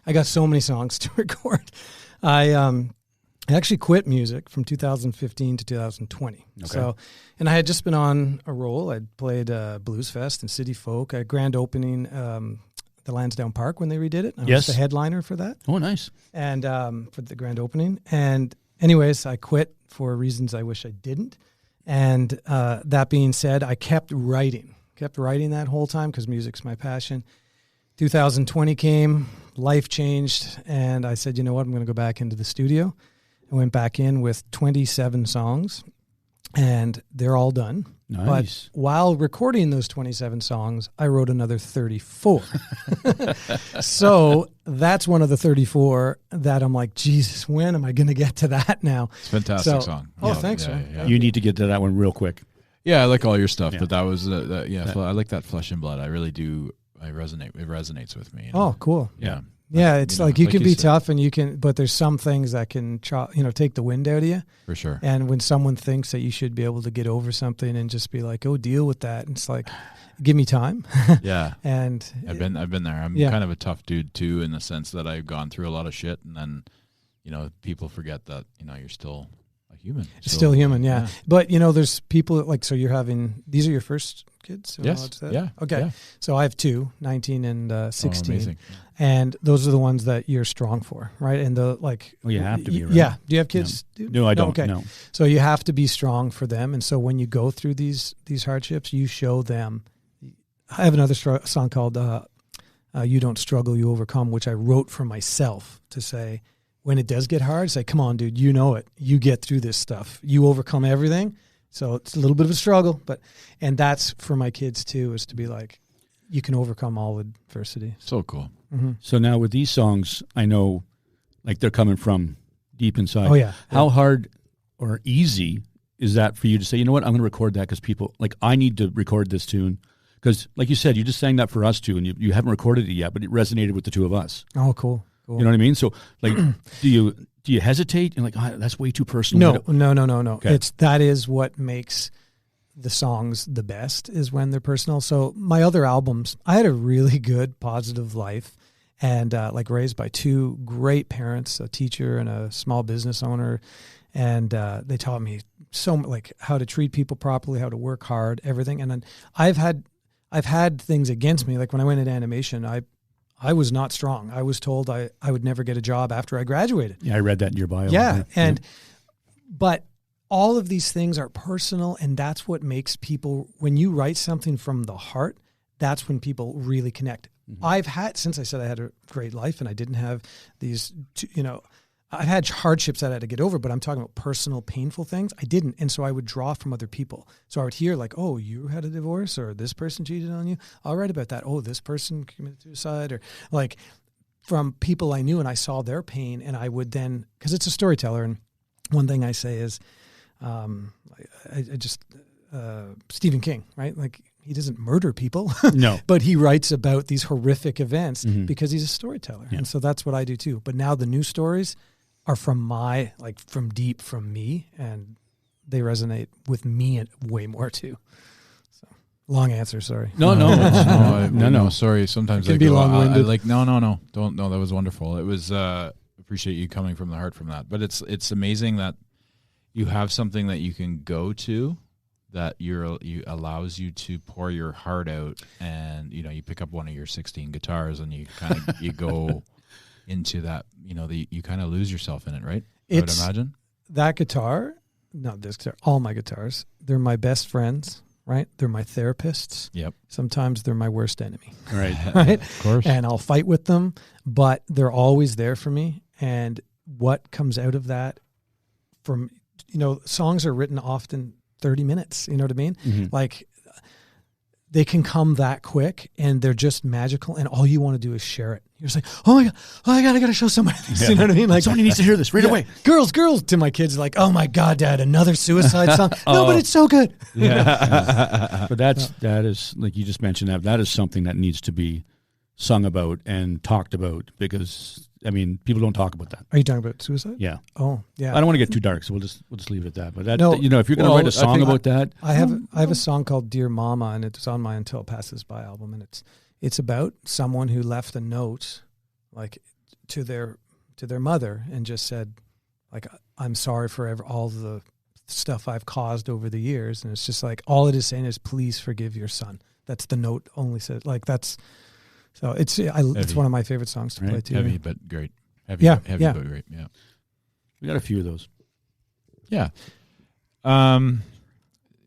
Speaker 3: I got so many songs to record. I actually quit music from 2015 to 2020.
Speaker 1: Okay.
Speaker 3: So, and I had just been on a roll. I'd played Blues Fest and City Folk, a grand opening, the Lansdowne Park when they redid it. I was the headliner for that.
Speaker 1: Oh, nice.
Speaker 3: And for the grand opening. And anyways, I quit for reasons I wish I didn't. And that being said, I kept writing that whole time because music's my passion. 2020 came, life changed, and I said, you know what, I'm going to go back into the studio. I went back in with 27 songs, and they're all done.
Speaker 1: Nice.
Speaker 3: But while recording those 27 songs, I wrote another 34. So that's one of the 34 that I'm like, Jesus, when am I going to get to that now?
Speaker 2: It's a fantastic song.
Speaker 3: Oh, thanks, man.
Speaker 2: Yeah.
Speaker 1: You need to get to that one real quick.
Speaker 2: Yeah, I like all your stuff,
Speaker 1: Yeah.
Speaker 2: but that was, I like that Flesh and Blood. I really do. It resonates with me. You know?
Speaker 3: Oh, cool.
Speaker 2: Yeah.
Speaker 3: Yeah, it's
Speaker 2: You know,
Speaker 3: like you
Speaker 2: like
Speaker 3: can
Speaker 2: you
Speaker 3: be
Speaker 2: said.
Speaker 3: tough, and you can, but there's some things that can, take the wind out of you.
Speaker 2: For sure.
Speaker 3: And when someone thinks that you should be able to get over something and just be like, "Oh, deal with that," and it's like, give me time.
Speaker 2: Yeah.
Speaker 3: And
Speaker 2: I've been there. I'm kind of a tough dude too, in the sense that I've gone through a lot of shit, and then, people forget that, you're still a human.
Speaker 3: It's still human, yeah. But, there's people like, so you're having, these are your first kids?
Speaker 2: Yes. Yeah.
Speaker 3: Okay.
Speaker 2: Yeah.
Speaker 3: So I have two, 19 and 16.
Speaker 2: Amazing.
Speaker 3: And those are the ones that you're strong for, right? And the like.
Speaker 1: Well, you have to be, right?
Speaker 3: Yeah. Do you have kids?
Speaker 1: No, I don't.
Speaker 3: Okay.
Speaker 1: No.
Speaker 3: So you have to be strong for them. And so when you go through these hardships, you show them. I have another song called You Don't Struggle, You Overcome, which I wrote for myself to say, when it does get hard, say, come on, dude, you know it. You get through this stuff. You overcome everything. So it's a little bit of a struggle, and that's for my kids too, is to be like, you can overcome all adversity.
Speaker 2: So cool.
Speaker 3: Mm-hmm.
Speaker 1: So now with these songs, I know like they're coming from deep inside.
Speaker 3: Oh, yeah.
Speaker 1: How hard or easy is that for you to say, you know what, I'm going to record that because people, like, I need to record this tune? Because like you said, you just sang that for us too, and you haven't recorded it yet, but it resonated with the two of us.
Speaker 3: Oh, cool.
Speaker 1: You know what I mean? So like, do you hesitate? You're like, oh, that's way too personal.
Speaker 3: No.
Speaker 1: Okay.
Speaker 3: That is what makes the songs the best, is when they're personal. So my other albums, I had a really good, positive life, and like raised by two great parents, a teacher and a small business owner, and they taught me so like how to treat people properly, how to work hard, everything. And then I've had things against me. Like when I went into animation, I was not strong. I was told I would never get a job after I graduated.
Speaker 1: Yeah, I read that in your bio.
Speaker 3: Yeah. But all of these things are personal, and that's what makes people, when you write something from the heart, that's when people really connect. Mm-hmm. Since I said I had a great life and I didn't have these, I had hardships that I had to get over, but I'm talking about personal, painful things. I didn't. And so I would draw from other people. So I would hear like, oh, you had a divorce, or this person cheated on you. I'll write about that. Oh, this person committed suicide, or like from people I knew, and I saw their pain. And I would then, because it's a storyteller. And one thing I say is, Stephen King, right? Like, he doesn't murder people,
Speaker 1: no,
Speaker 3: but he writes about these horrific events because he's a storyteller. Yeah. And so that's what I do too. But now the new stories are from deep from me, and they resonate with me way more too. So long answer. Sorry.
Speaker 2: No. Sorry. Sometimes
Speaker 3: it can be long-winded.
Speaker 2: Don't. That was wonderful. It was, appreciate you coming from the heart from that, but it's amazing that you have something that you can go to that you allows you to pour your heart out, and you pick up one of your 16 guitars and you kind of you go into that, you kind of lose yourself in it, right? I would imagine
Speaker 3: that guitar, not this guitar, all my guitars, they're my best friends, right? They're my therapists.
Speaker 2: Yep.
Speaker 3: Sometimes they're my worst enemy.
Speaker 1: Right.
Speaker 3: Right.
Speaker 2: Of course.
Speaker 3: And I'll fight with them, but they're always there for me. And what comes out of that from, songs are written often 30 minutes, you know what I mean? Mm-hmm. Like, they can come that quick, and they're just magical, and all you want to do is share it. You're just like, oh my God, I gotta show somebody this. Yeah. You know what I mean? Like,
Speaker 1: somebody needs to hear this right away.
Speaker 3: Girls, to my kids, like, oh my God, Dad, another suicide song. No, but it's so good.
Speaker 1: Yeah. But that is, like you just mentioned, that is something that needs to be sung about and talked about, because people don't talk about that.
Speaker 3: Are you talking about suicide?
Speaker 1: Yeah.
Speaker 3: Oh, yeah.
Speaker 1: I don't want to get too dark, so we'll just leave it at that. But that, if you're going to write a song about that,
Speaker 3: I have a song called "Dear Mama," and it's on my Until It Passes By album, and it's about someone who left a note, like, to their mother, and just said, like, I'm sorry for all the stuff I've caused over the years, and it's just like, all it is saying is, please forgive your son. That's the note only said, like, that's. So it's one of my favorite songs to play too.
Speaker 2: Heavy but great. Heavy but great. Yeah.
Speaker 1: We got a few of those.
Speaker 2: Yeah.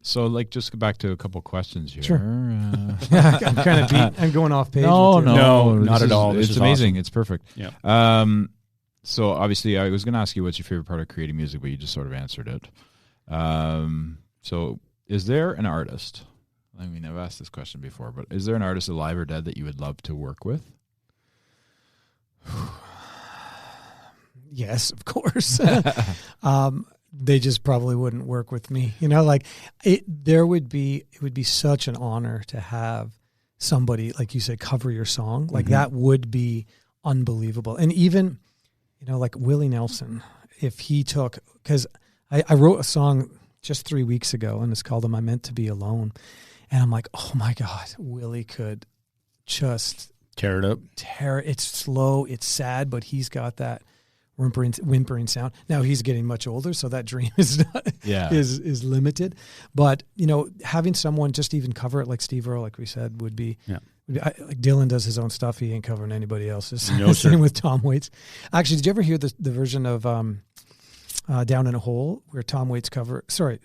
Speaker 2: So just go back to a couple questions here.
Speaker 3: Sure. I'm kind of beat. I'm going off page.
Speaker 1: No, not at all.
Speaker 2: It's amazing. Awesome. It's perfect.
Speaker 1: Yeah.
Speaker 2: So obviously I was going to ask you what's your favorite part of creating music, but you just sort of answered it. So is there an artist? I've asked this question before, but is there an artist alive or dead that you would love to work with?
Speaker 3: Yes, of course. They just probably wouldn't work with me. It would be such an honor to have somebody, like you said, cover your song. Like, that would be unbelievable. And even, like Willie Nelson, if he took, because I wrote a song just 3 weeks ago, and it's called "Am I Meant to Be Alone?" And I'm like, oh my God, Willie could just
Speaker 1: tear it up.
Speaker 3: It's slow, it's sad, but he's got that whimpering sound. Now he's getting much older, so that dream is not,
Speaker 2: Yeah.
Speaker 3: is limited. But having someone just even cover it like Steve Earle, like we said, would be.
Speaker 1: Yeah.
Speaker 3: Like Dylan does his own stuff. He ain't covering anybody else's.
Speaker 1: No, sir.
Speaker 3: Same with Tom Waits. Actually, did you ever hear the version of Down in a Hole where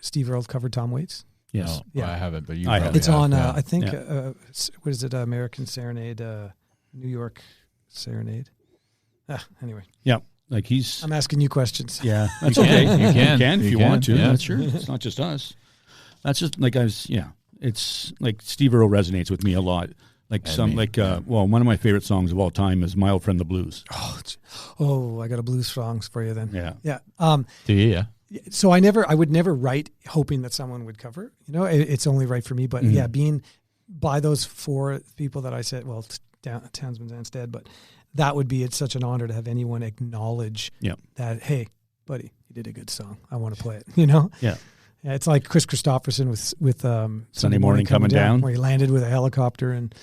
Speaker 3: Steve Earle covered Tom Waits?
Speaker 1: Yes.
Speaker 2: No,
Speaker 3: Yeah.
Speaker 2: I haven't, but you
Speaker 1: I have.
Speaker 2: probably
Speaker 3: It's
Speaker 2: have.
Speaker 3: on,
Speaker 2: Yeah.
Speaker 3: I think,
Speaker 1: Yeah.
Speaker 3: what is it, American Serenade, New York Serenade? Anyway,
Speaker 1: Yeah. Like he's.
Speaker 3: I'm asking you questions.
Speaker 1: Yeah, that's
Speaker 2: You
Speaker 1: okay.
Speaker 2: can.
Speaker 1: You can if
Speaker 2: You
Speaker 1: you
Speaker 2: can.
Speaker 1: want to.
Speaker 2: Yeah.
Speaker 1: That's sure. It's not just us. That's just like it's like Steve Earle resonates with me a lot. Like one of my favorite songs of all time is "My Old Friend the Blues."
Speaker 3: Oh, I got a blues songs for you then.
Speaker 1: Yeah.
Speaker 3: Yeah.
Speaker 2: Do you? Yeah.
Speaker 3: So I would never write hoping that someone would cover. It's only right for me. But
Speaker 1: Mhm.
Speaker 3: yeah, being by those 4 people that I said, well, Townsend and dead, but that would be such an honor to have anyone acknowledge that, hey, buddy, you did a good song. I want to play it.
Speaker 1: Yeah.
Speaker 3: Yeah, it's like Chris Christopherson with
Speaker 1: Sunday Morning Coming Down,
Speaker 3: where he landed with a helicopter and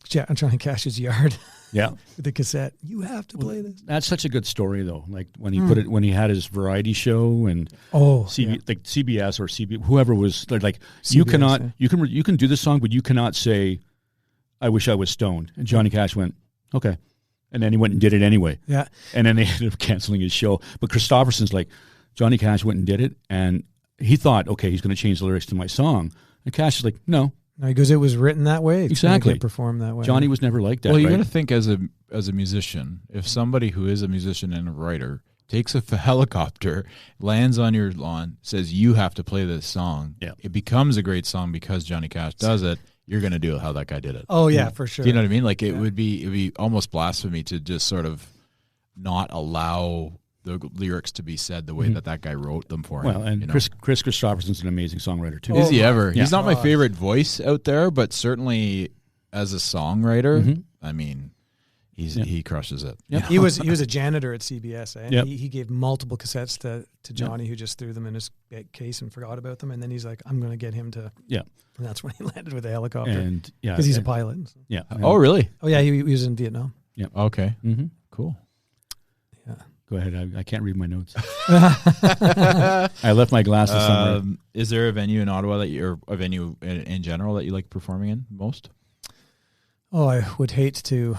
Speaker 3: trying to cash his yard.
Speaker 1: Yeah.
Speaker 3: With the cassette. You have to play this.
Speaker 1: That's such a good story though. Like when he when he had his variety show and like CBS or whoever was they're like
Speaker 3: CBS,
Speaker 1: you can do this song, but you cannot say I wish I was stoned. And Johnny Cash went, okay. And then he went and did it anyway.
Speaker 3: Yeah.
Speaker 1: And then they ended up canceling his show. But Christopherson's like, Johnny Cash went and did it, and he thought, okay, he's going to change the lyrics to my song. And Cash is like, no.
Speaker 3: No, because it was written that way. It's
Speaker 1: Exactly.
Speaker 3: performed that way.
Speaker 1: Johnny was never like that.
Speaker 2: Well, you
Speaker 1: right?
Speaker 2: got to think as a musician, if somebody who is a musician and a writer takes a helicopter, lands on your lawn, says you have to play this song, it becomes a great song because Johnny Cash does it. You're going to do it how that guy did it.
Speaker 3: Oh yeah, for sure.
Speaker 2: Do you know what I mean? Like it'd be almost blasphemy to just sort of not allow the lyrics to be said the way that guy wrote them for him.
Speaker 1: Well, and Chris Christopherson's an amazing songwriter too.
Speaker 2: Is he ever?
Speaker 1: Yeah.
Speaker 2: He's not my favorite voice out there, but certainly as a songwriter, I mean, he crushes it.
Speaker 1: Yep.
Speaker 3: He was a janitor at CBS, and
Speaker 1: Yep.
Speaker 3: he gave multiple cassettes to Johnny, who just threw them in his case and forgot about them. And then he's like, "I'm going to get him to."
Speaker 1: Yeah.
Speaker 3: And that's when he landed with a helicopter.
Speaker 1: And
Speaker 3: because he's a pilot. So.
Speaker 1: Yeah.
Speaker 2: Oh, really?
Speaker 3: Oh yeah, he was in Vietnam.
Speaker 1: Yeah.
Speaker 2: Okay.
Speaker 1: Mm-hmm.
Speaker 2: Cool.
Speaker 3: Yeah.
Speaker 1: Go ahead. I can't read my notes. I left my glasses somewhere.
Speaker 2: Is there a venue in Ottawa or a venue in general that you like performing in most?
Speaker 3: Oh, I would hate to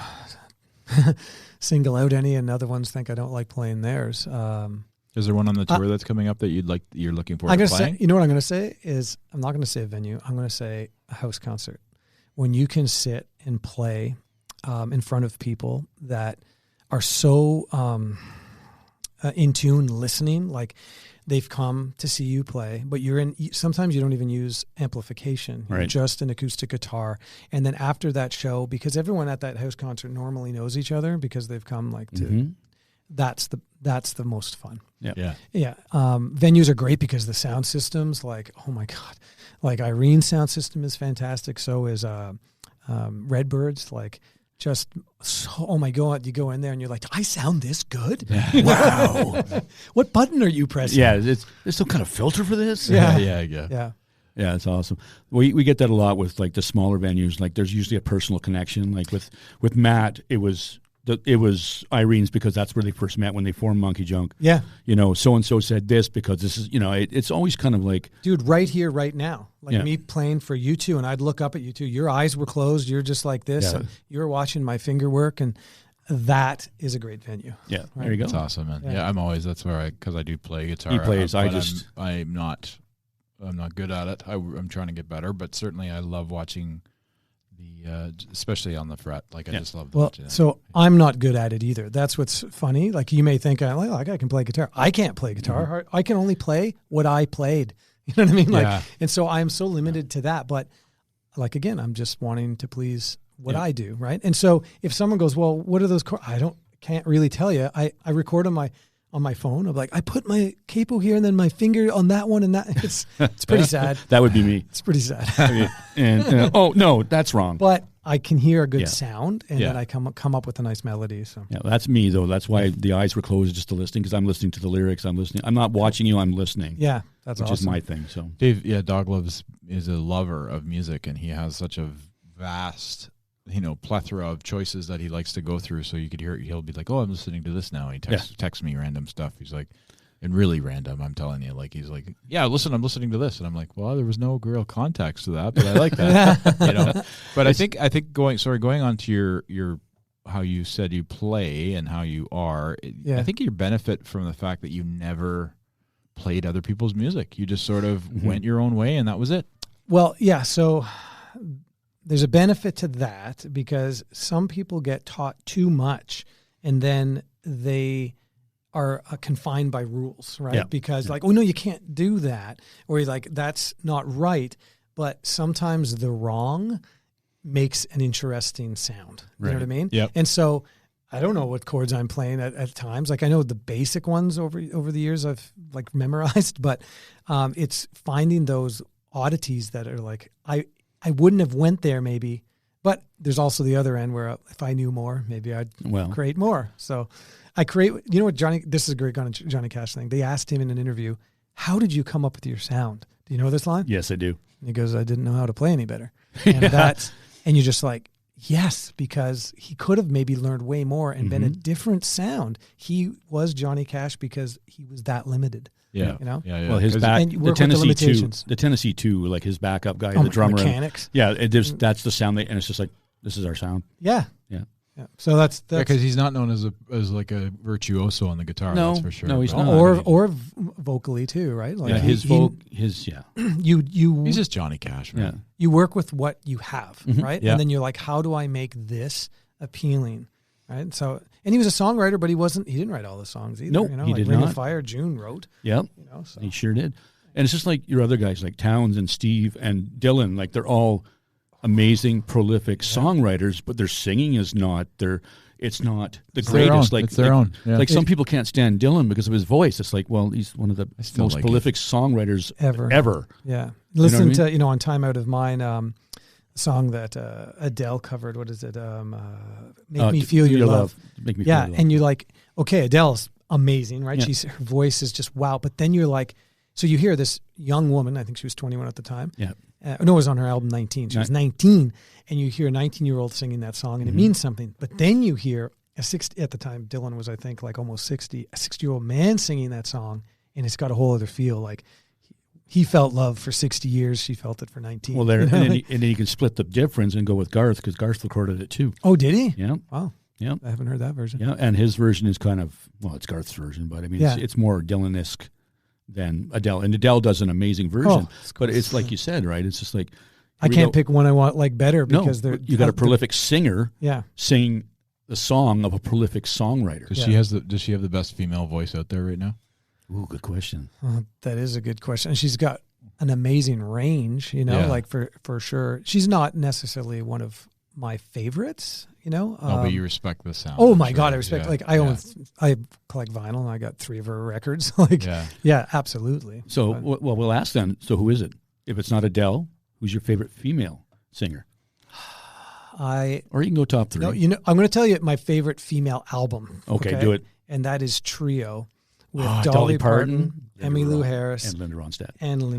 Speaker 3: single out any, and other ones think I don't like playing theirs.
Speaker 2: Is there one on the tour that's coming up that you're looking forward
Speaker 3: I'm
Speaker 2: to
Speaker 3: gonna
Speaker 2: playing?
Speaker 3: say, you know what I'm going to say is, I'm not going to say a venue. I'm going to say a house concert. When you can sit and play in front of people that are so in tune, listening, like they've come to see you play, but sometimes you don't even use amplification,
Speaker 1: right.
Speaker 3: just an acoustic guitar. And then after that show, because everyone at that house concert normally knows each other because they've come that's the most fun.
Speaker 1: Yeah.
Speaker 3: Venues are great because the sound systems, like, oh my God, like Irene's sound system is fantastic. So is Redbird's, like, just oh my God, you go in there and you're like, I sound this good? Wow. What button are you pressing?
Speaker 1: Yeah, there's some kind of filter for this?
Speaker 3: Yeah.
Speaker 1: Yeah, it's awesome. We get that a lot with like the smaller venues. Like there's usually a personal connection. Like with Matt, it was Irene's because that's where they first met when they formed Monkey Junk.
Speaker 3: Yeah.
Speaker 1: So and so said this because this is, it's always kind of like,
Speaker 3: dude, right here, right now. Like me playing for you two, and I'd look up at you two. Your eyes were closed. You're just like this. And you're watching my finger work, and that is a great venue.
Speaker 1: Yeah,
Speaker 3: right?
Speaker 1: there you go.
Speaker 2: That's awesome, man. Yeah, because I do play guitar.
Speaker 1: He plays.
Speaker 2: I'm not good at it. I'm trying to get better, but certainly I love watching especially on the fret. Like I just love watching that. So
Speaker 3: I'm not good at it either. That's what's funny. Like you may think I can play guitar. I can't play guitar. Mm-hmm. I can only play what I played. You know what I mean? Like, and so I'm so limited to that. But like, again, I'm just wanting to please what I do. Right. And so if someone goes, well, what are those chords? Can't really tell you. I record on my phone. I'm like, I put my capo here and then my finger on that one, and that it's pretty sad.
Speaker 1: That would be me.
Speaker 3: It's pretty sad.
Speaker 1: And oh no, that's wrong.
Speaker 3: But I can hear a good sound, and then I come up with a nice melody. So
Speaker 1: that's me though. That's why the eyes were closed just to listening, because I'm listening to the lyrics. I'm listening. I'm not watching you. I'm listening.
Speaker 3: Yeah, that's
Speaker 1: which
Speaker 3: awesome.
Speaker 1: is my thing. So
Speaker 2: Dave, Dawg is a lover of music, and he has such a vast plethora of choices that he likes to go through. So you could hear, he'll be like, "Oh, I'm listening to this now." He texts me random stuff. He's like, and really random, I'm telling you. Like, he's like, "Yeah, listen, I'm listening to this," and I'm like, "Well, there was no real context to that, but I like that." But I think going on to your how you said you play and how you are. I think you benefit from the fact that you never played other people's music. You just sort of went your own way, and that was it.
Speaker 3: Well, yeah. So there's a benefit to that because some people get taught too much and then they are confined by rules, right?
Speaker 1: Yeah.
Speaker 3: Because like, oh no, you can't do that. Or you're like, that's not right. But sometimes the wrong makes an interesting sound. You know what I mean?
Speaker 2: Yep.
Speaker 3: And so I don't know what chords I'm playing at times. Like I know the basic ones over the years I've like memorized, but it's finding those oddities that are like, I wouldn't have went there maybe, but there's also the other end where if I knew more, maybe I'd create more. So I create, what this is a great Johnny Cash thing. They asked him in an interview, how did you come up with your sound? Do you know this line?
Speaker 1: Yes, I do.
Speaker 3: And he goes, I didn't know how to play any better. And and you're just like, yes, because he could have maybe learned way more and been a different sound. He was Johnny Cash because he was that limited.
Speaker 2: Yeah.
Speaker 3: Yeah.
Speaker 1: Well, his the Tennessee too, like his backup guy, the drummer.
Speaker 3: Mechanics.
Speaker 1: That's the sound and it's just like, this is our sound.
Speaker 3: Yeah.
Speaker 1: Yeah.
Speaker 3: Yeah. So that's
Speaker 2: because he's not known as like a virtuoso on the guitar.
Speaker 1: No,
Speaker 2: that's for sure.
Speaker 1: No, he's not.
Speaker 3: Or vocally too, right? Like
Speaker 1: his.
Speaker 3: You.
Speaker 2: He's just Johnny Cash, man.
Speaker 3: Yeah. You work with what you have, right?
Speaker 2: Yeah.
Speaker 3: And then you're like, how do I make this appealing, right? So, and he was a songwriter, but he didn't write all the songs either.
Speaker 1: Nope, he did
Speaker 3: Ring
Speaker 1: not.
Speaker 3: of Fire, June wrote.
Speaker 1: Yep.
Speaker 3: So.
Speaker 1: He sure did. And it's just like your other guys, like Townes and Steve and Dylan. Like they're all amazing, prolific songwriters, but their singing is not. It's not the greatest.
Speaker 2: It's their own. Yeah.
Speaker 1: Like some people can't stand Dylan because of his voice. It's like, well, he's one of the most prolific songwriters ever.
Speaker 3: Yeah. Listen to on Time Out of Mine, a song that Adele covered. What is it? Make Me Feel Your Love.
Speaker 1: Make Me Feel Your Love.
Speaker 3: And you're like, okay, Adele's amazing, right?
Speaker 1: Yeah.
Speaker 3: Her voice is just wow. But then you're like, so you hear this young woman. I think she was 21 at the time.
Speaker 1: Yeah.
Speaker 3: No, it was on her album 19. She was 19, and you hear a 19-year-old singing that song, and it means something. But then you hear at the time, Dylan was, I think, like almost 60, a 60-year-old man singing that song, and it's got a whole other feel. Like he felt love for 60 years. She felt it for 19.
Speaker 1: Well, and then you can split the difference and go with Garth because Garth recorded it too.
Speaker 3: Oh, did he?
Speaker 1: Yeah.
Speaker 3: Wow.
Speaker 1: Yeah.
Speaker 3: I haven't heard that version.
Speaker 1: Yeah, and his version is kind of, it's Garth's version, but I mean, it's more Dylan-esque than Adele. And Adele does an amazing version. But it's like you said, right? It's just like,
Speaker 3: I can't pick one I want like better because
Speaker 1: you got a prolific singer
Speaker 3: Yeah.
Speaker 1: singing the song of a prolific songwriter.
Speaker 2: Does she have the best female voice out there right now?
Speaker 1: Ooh, good question.
Speaker 3: That is a good question. And she's got an amazing range, like for sure. She's not necessarily one of my favorites,
Speaker 2: but you respect the sound.
Speaker 3: Oh my God, I respect. I collect vinyl, and I got 3 of her records. Yeah, absolutely.
Speaker 1: So, we'll ask then. So, who is it? If it's not Adele, who's your favorite female singer? Or you can go top 3.
Speaker 3: No, I'm going to tell you my favorite female album.
Speaker 1: Okay, do it.
Speaker 3: And that is Trio with
Speaker 1: Dolly Parton,
Speaker 3: Emmylou Harris,
Speaker 1: and Linda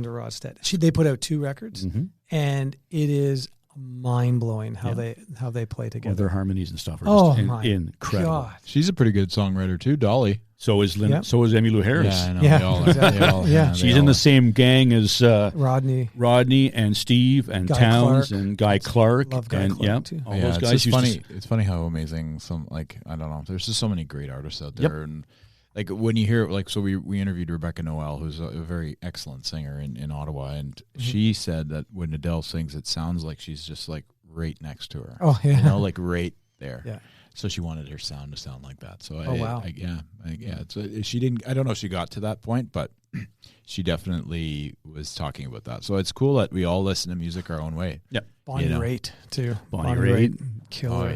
Speaker 1: Ronstadt.
Speaker 3: They put out 2 records, and it is mind-blowing how they play together.
Speaker 1: Well, their harmonies and stuff are just incredible.
Speaker 3: God.
Speaker 2: She's a pretty good songwriter too, Dolly.
Speaker 1: So is Linda. Yep. So is Emmylou Harris.
Speaker 2: Yeah, I know.
Speaker 3: Exactly.
Speaker 1: She's in the same gang as
Speaker 3: Rodney
Speaker 1: and Steve and
Speaker 3: Guy
Speaker 1: Townes
Speaker 3: Clark.
Speaker 1: and Guy Clark.
Speaker 3: Love Guy Clark too.
Speaker 1: All those guys.
Speaker 2: It's funny how amazing I don't know. There's just so many great artists out there, and like when you hear so we interviewed Rebecca Noel, who's a very excellent singer in Ottawa, and she said that when Adele sings, it sounds like she's just like right next to her.
Speaker 3: Oh yeah,
Speaker 2: like right there.
Speaker 3: Yeah.
Speaker 2: So she wanted her sound to sound like that. So
Speaker 3: wow.
Speaker 2: She didn't. I don't know if she got to that point, but she definitely was talking about that. So it's cool that we all listen to music our own way.
Speaker 1: Yep.
Speaker 3: Bonnie Raitt too.
Speaker 1: Bonnie Raitt,
Speaker 3: killer.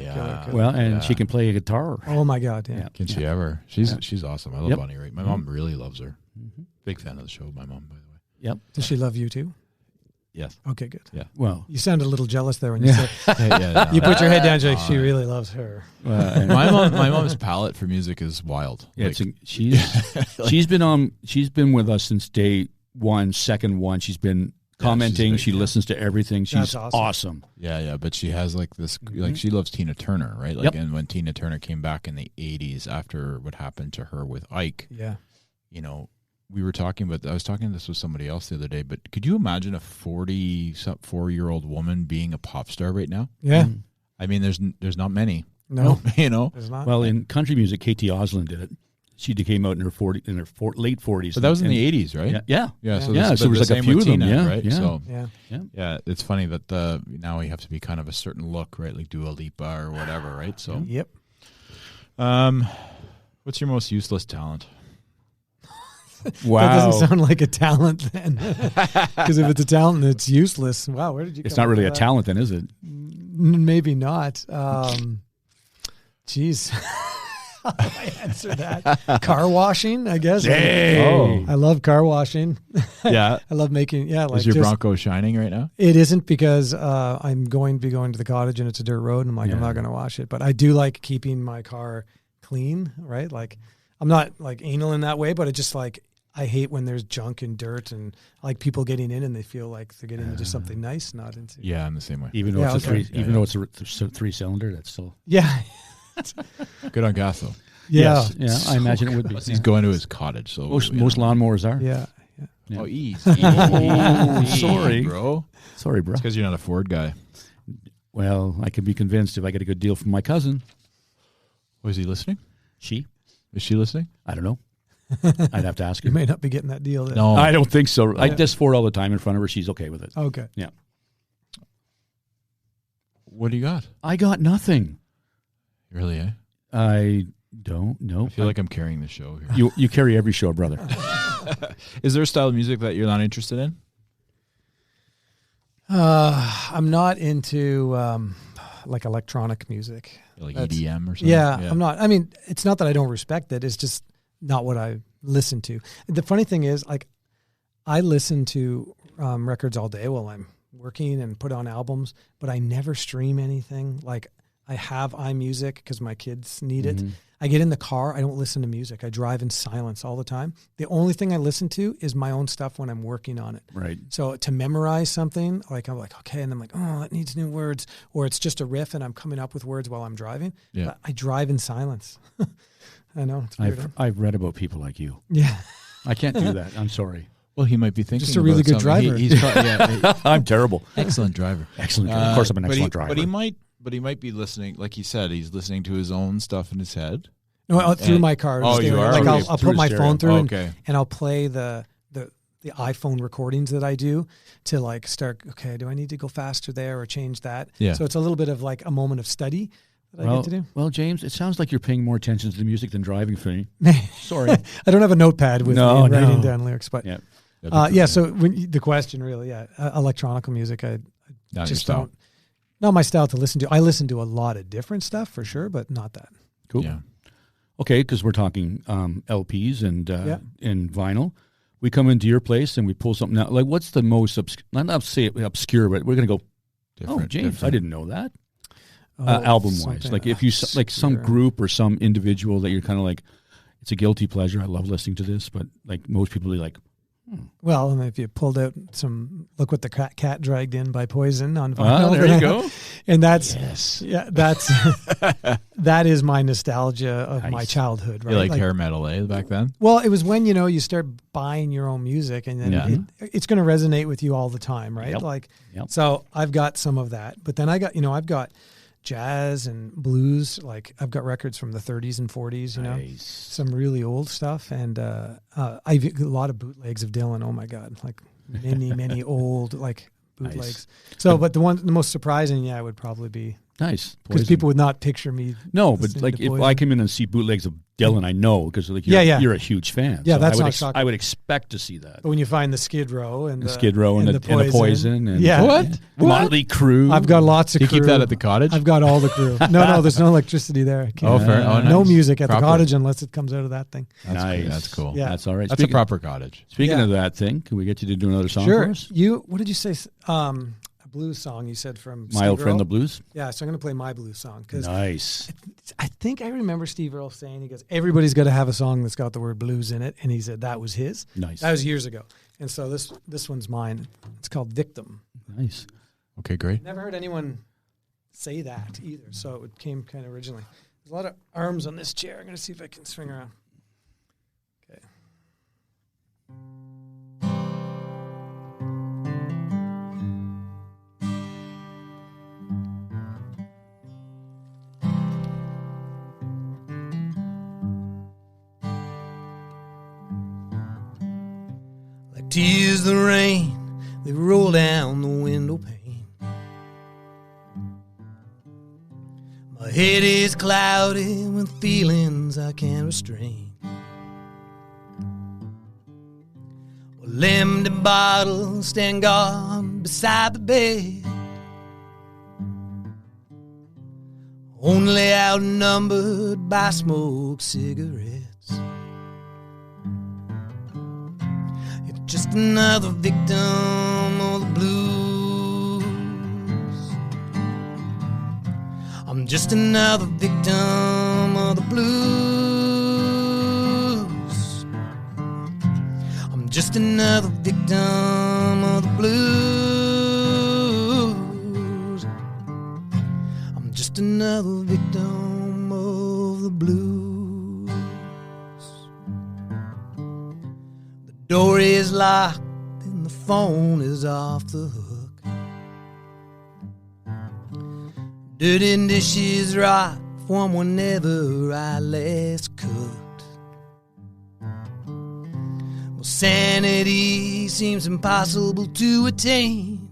Speaker 1: Well, and she can play a guitar.
Speaker 3: Oh my God, yeah.
Speaker 2: Can she ever? She's awesome. I love Bonnie Raitt. My mom really loves her. Big fan of the show. My mom, by the way.
Speaker 1: Yep.
Speaker 3: Does she love you too?
Speaker 2: Yes.
Speaker 3: Okay, good.
Speaker 2: Yeah.
Speaker 3: Well, you sound a little jealous there when you said you put your head down. Like, she really loves her.
Speaker 2: My mom's palate for music is wild.
Speaker 1: Yeah, she's been with us since day one, second one. She's been commenting.
Speaker 2: great,
Speaker 1: she
Speaker 2: yeah.
Speaker 1: listens to everything. She's
Speaker 3: That's awesome.
Speaker 2: Yeah, but she has like this, like she loves Tina Turner, right? Like,
Speaker 1: Yep.
Speaker 2: and when Tina Turner came back in the 80s after what happened to her with Ike,
Speaker 3: Yeah.
Speaker 2: you know, we were talking about, I was talking this with somebody else the other day, but could you imagine a 44-year-old woman being a pop star right now?
Speaker 3: Yeah.
Speaker 2: I mean, there's not many,
Speaker 3: No,
Speaker 2: you know,
Speaker 3: there's not.
Speaker 1: Well, in country music, Katie Osland did it. She came out in her late 40s.
Speaker 2: but that was in
Speaker 1: and-
Speaker 2: the 80s, right?
Speaker 1: Yeah.
Speaker 2: Yeah, so,
Speaker 1: Yeah,
Speaker 2: this,
Speaker 1: so
Speaker 2: but
Speaker 1: there was
Speaker 2: the
Speaker 1: like a
Speaker 2: same
Speaker 1: few
Speaker 2: with
Speaker 1: of them,
Speaker 2: Tina,
Speaker 1: yeah,
Speaker 2: right?
Speaker 1: yeah.
Speaker 2: So,
Speaker 3: Yeah.
Speaker 2: yeah, it's funny that now you have to be kind of a certain look, right? Like Dua Lipa or whatever, right? So,
Speaker 3: Yep.
Speaker 2: what's your most useless talent?
Speaker 1: Wow.
Speaker 3: That doesn't sound like a talent then. Because if it's a talent, it's useless. Wow, where did you
Speaker 1: It's
Speaker 3: come
Speaker 1: not
Speaker 3: up
Speaker 1: really a
Speaker 3: with that?
Speaker 1: talent then, is it?
Speaker 3: Maybe not. Geez. How do I answer that? Car washing, I guess.
Speaker 1: Hey.
Speaker 3: I love car washing.
Speaker 2: Yeah.
Speaker 3: I love making, like
Speaker 2: Is your
Speaker 3: just-
Speaker 2: Bronco shining right now?
Speaker 3: It isn't because I'm going to be going to the cottage and it's a dirt road and I'm like, I'm
Speaker 1: Yeah.
Speaker 3: not going to wash it. But I do like keeping my car clean, right? Like I'm not like anal in that way, but it's just like I hate when there's junk and dirt and like people getting in and they feel like they're getting into something nice, not into.
Speaker 2: Yeah, I'm the same way.
Speaker 1: Even though
Speaker 3: Yeah,
Speaker 1: it's
Speaker 3: okay.
Speaker 1: a three, even though it's a three-cylinder, that's still.
Speaker 3: Yeah.
Speaker 2: Good on gas though.
Speaker 3: Yeah.
Speaker 1: Yes. Yeah, I imagine it would be.
Speaker 2: Plus he's going to his cottage, so
Speaker 1: Most
Speaker 2: you know.
Speaker 1: lawnmowers are.
Speaker 3: Yeah.
Speaker 1: Yeah.
Speaker 2: Oh, easy.
Speaker 1: Sorry.
Speaker 2: bro.
Speaker 1: Sorry, bro.
Speaker 2: It's because you're not a Ford guy.
Speaker 1: Well, I can be convinced if I get a good deal from my cousin.
Speaker 2: Was he listening?
Speaker 1: She?
Speaker 2: Is she listening?
Speaker 1: I don't know. I'd have to ask her.
Speaker 3: You may not be getting that deal then.
Speaker 2: No.
Speaker 1: I don't think so. I
Speaker 3: Yeah.
Speaker 1: just for all the time in front of her. She's okay with it.
Speaker 3: Okay.
Speaker 2: What do you got?
Speaker 1: I got nothing.
Speaker 2: Really, eh?
Speaker 1: I don't know.
Speaker 2: I feel like I'm carrying the show here.
Speaker 1: you carry every show, brother.
Speaker 2: Is there a style of music that you're not interested in?
Speaker 3: I'm not into like electronic music.
Speaker 2: Like
Speaker 3: That's-
Speaker 2: EDM or something?
Speaker 3: Yeah, I'm not. I mean, it's not that I don't respect it. It's just not what I listen to. The funny thing is, like, I listen to records all day while I'm working and put on albums, but I never stream anything. Like, I have iMusic because my kids need it.
Speaker 1: Mhm.
Speaker 3: I get in the car. I don't listen to music. I drive in silence all the time. The only thing I listen to is my own stuff when I'm working on it.
Speaker 1: Right.
Speaker 3: So to memorize something, like I'm like, okay, and I'm like, oh, that needs new words, or it's just a riff and I'm coming up with words while I'm driving.
Speaker 2: Yeah.
Speaker 3: But I drive in silence. I know it's weird. huh?
Speaker 1: I've read about people like you.
Speaker 3: Yeah,
Speaker 1: I can't do that. I'm sorry.
Speaker 2: Well, he might be thinking
Speaker 3: Just a really
Speaker 2: about
Speaker 3: good
Speaker 2: something.
Speaker 3: driver.
Speaker 2: He's yeah,
Speaker 1: I'm terrible.
Speaker 2: excellent driver.
Speaker 1: Excellent. Of course, I'm an
Speaker 2: But
Speaker 1: excellent driver.
Speaker 2: But he might be listening, like he said, he's listening to his own stuff in his head.
Speaker 3: no, through
Speaker 2: And-
Speaker 3: my car.
Speaker 2: Oh, you
Speaker 3: stereo.
Speaker 2: are?
Speaker 3: Like
Speaker 2: Okay,
Speaker 3: I'll
Speaker 1: through
Speaker 3: put my
Speaker 1: stereo.
Speaker 3: phone through
Speaker 2: Okay.
Speaker 3: and I'll play the iPhone recordings that I do to like start. Okay, do I need to go faster there or change that?
Speaker 2: Yeah.
Speaker 3: So it's a little bit of like a moment of study that I
Speaker 1: well,
Speaker 3: get to do.
Speaker 1: well, James, it sounds like you're paying more attention to the music than driving for me. Sorry.
Speaker 3: I don't have a notepad with
Speaker 1: No,
Speaker 3: me and writing
Speaker 1: no.
Speaker 3: down lyrics, but
Speaker 1: Yeah.
Speaker 3: yeah. So the question really, electronic music, I
Speaker 2: Not your
Speaker 3: just
Speaker 2: style.
Speaker 3: don't. Not my style to listen to. I listen to a lot of different stuff for sure, but not that.
Speaker 1: Cool.
Speaker 2: Yeah.
Speaker 1: Okay, because we're talking LPs and
Speaker 3: Yeah.
Speaker 1: and vinyl. We come into your place and we pull something out. Like, what's the most not say obscure, but we're gonna go.
Speaker 2: Different,
Speaker 1: Oh, James,
Speaker 2: different.
Speaker 1: I didn't know that.
Speaker 3: Oh,
Speaker 1: Album wise,
Speaker 3: something
Speaker 1: like if you like some
Speaker 3: obscure.
Speaker 1: group or some individual that you're kind of like, it's a guilty pleasure. I love listening to this, but like most people are like,
Speaker 3: Well, and if you pulled out some, look what the cat dragged in by Poison on vinyl.
Speaker 1: there you go.
Speaker 3: And that's
Speaker 1: Yes.
Speaker 3: that's that is my nostalgia of my
Speaker 1: Nice.
Speaker 3: childhood. Right?
Speaker 2: You like hair metal, eh, back then?
Speaker 3: Well, it was when you start buying your own music, and then
Speaker 2: Yeah.
Speaker 3: it's going to resonate with you all the time, right?
Speaker 1: Yep.
Speaker 3: Like,
Speaker 1: Yep.
Speaker 3: so I've got some of that, but then I've got jazz and blues. Like I've got records from the 30s and 40s,
Speaker 1: Nice.
Speaker 3: some really old stuff, and I've a lot of bootlegs of Dylan. Oh my God, like many old like bootlegs.
Speaker 1: Nice.
Speaker 3: So, but the most surprising, would probably be
Speaker 1: Nice.
Speaker 3: because
Speaker 1: Poison.
Speaker 3: people would not picture me.
Speaker 1: No, but
Speaker 3: listening
Speaker 1: like
Speaker 3: to
Speaker 1: if
Speaker 3: Poison.
Speaker 1: I come in and see bootlegs of Dylan, I know because like you're a huge fan.
Speaker 3: Yeah, that's
Speaker 1: I would
Speaker 3: not shocking.
Speaker 1: I would expect to see that.
Speaker 3: But when you find the Skid Row and
Speaker 1: The Skid Row and the Poison and
Speaker 3: Yeah.
Speaker 2: What?
Speaker 1: Motley Crue.
Speaker 3: I've got lots of
Speaker 2: Do you keep
Speaker 3: crew.
Speaker 2: that at the cottage?
Speaker 3: I've got all the crew. No, there's no electricity there. I can't-
Speaker 2: Oh, fair. Oh,
Speaker 3: No
Speaker 2: nice.
Speaker 3: music at
Speaker 2: Proper.
Speaker 3: the cottage unless it comes out of that thing.
Speaker 2: That's
Speaker 1: Nice.
Speaker 2: cool. That's cool.
Speaker 3: Yeah.
Speaker 1: That's all right.
Speaker 2: That's a proper cottage.
Speaker 1: Speaking
Speaker 3: Yeah.
Speaker 1: of that thing, can we get you to do another song
Speaker 3: Sure.
Speaker 1: for us?
Speaker 3: What did you say? A blues song you said from
Speaker 1: My Old
Speaker 3: Steve
Speaker 1: Friend
Speaker 3: Earle?
Speaker 1: the Blues.
Speaker 3: Yeah, so I'm going to play my blues song because
Speaker 1: Nice.
Speaker 3: I think I remember Steve Earle saying, he goes, everybody's got to have a song that's got the word blues in it. And he said that was his.
Speaker 1: Nice.
Speaker 3: That was years ago. And so this one's mine. It's called Victim.
Speaker 1: Nice.
Speaker 2: Okay, great.
Speaker 3: Never heard anyone say that either, so it came kind of originally. There's a lot of arms on this chair. I'm going to see if I can swing around. Okay.
Speaker 4: Like tears the rain, they roll down the window pane. My head is cloudy with feelings I can't restrain. Well, empty bottles stand guard beside the bed, only outnumbered by smoked cigarettes. You're just another victim of the blues. I'm just another victim of the blues. I'm just another victim of the blues. I'm just another victim of the blues. The door is locked and the phone is off the hook. Dirty dishes rot from whenever I last cooked. Well, sanity seems impossible to attain,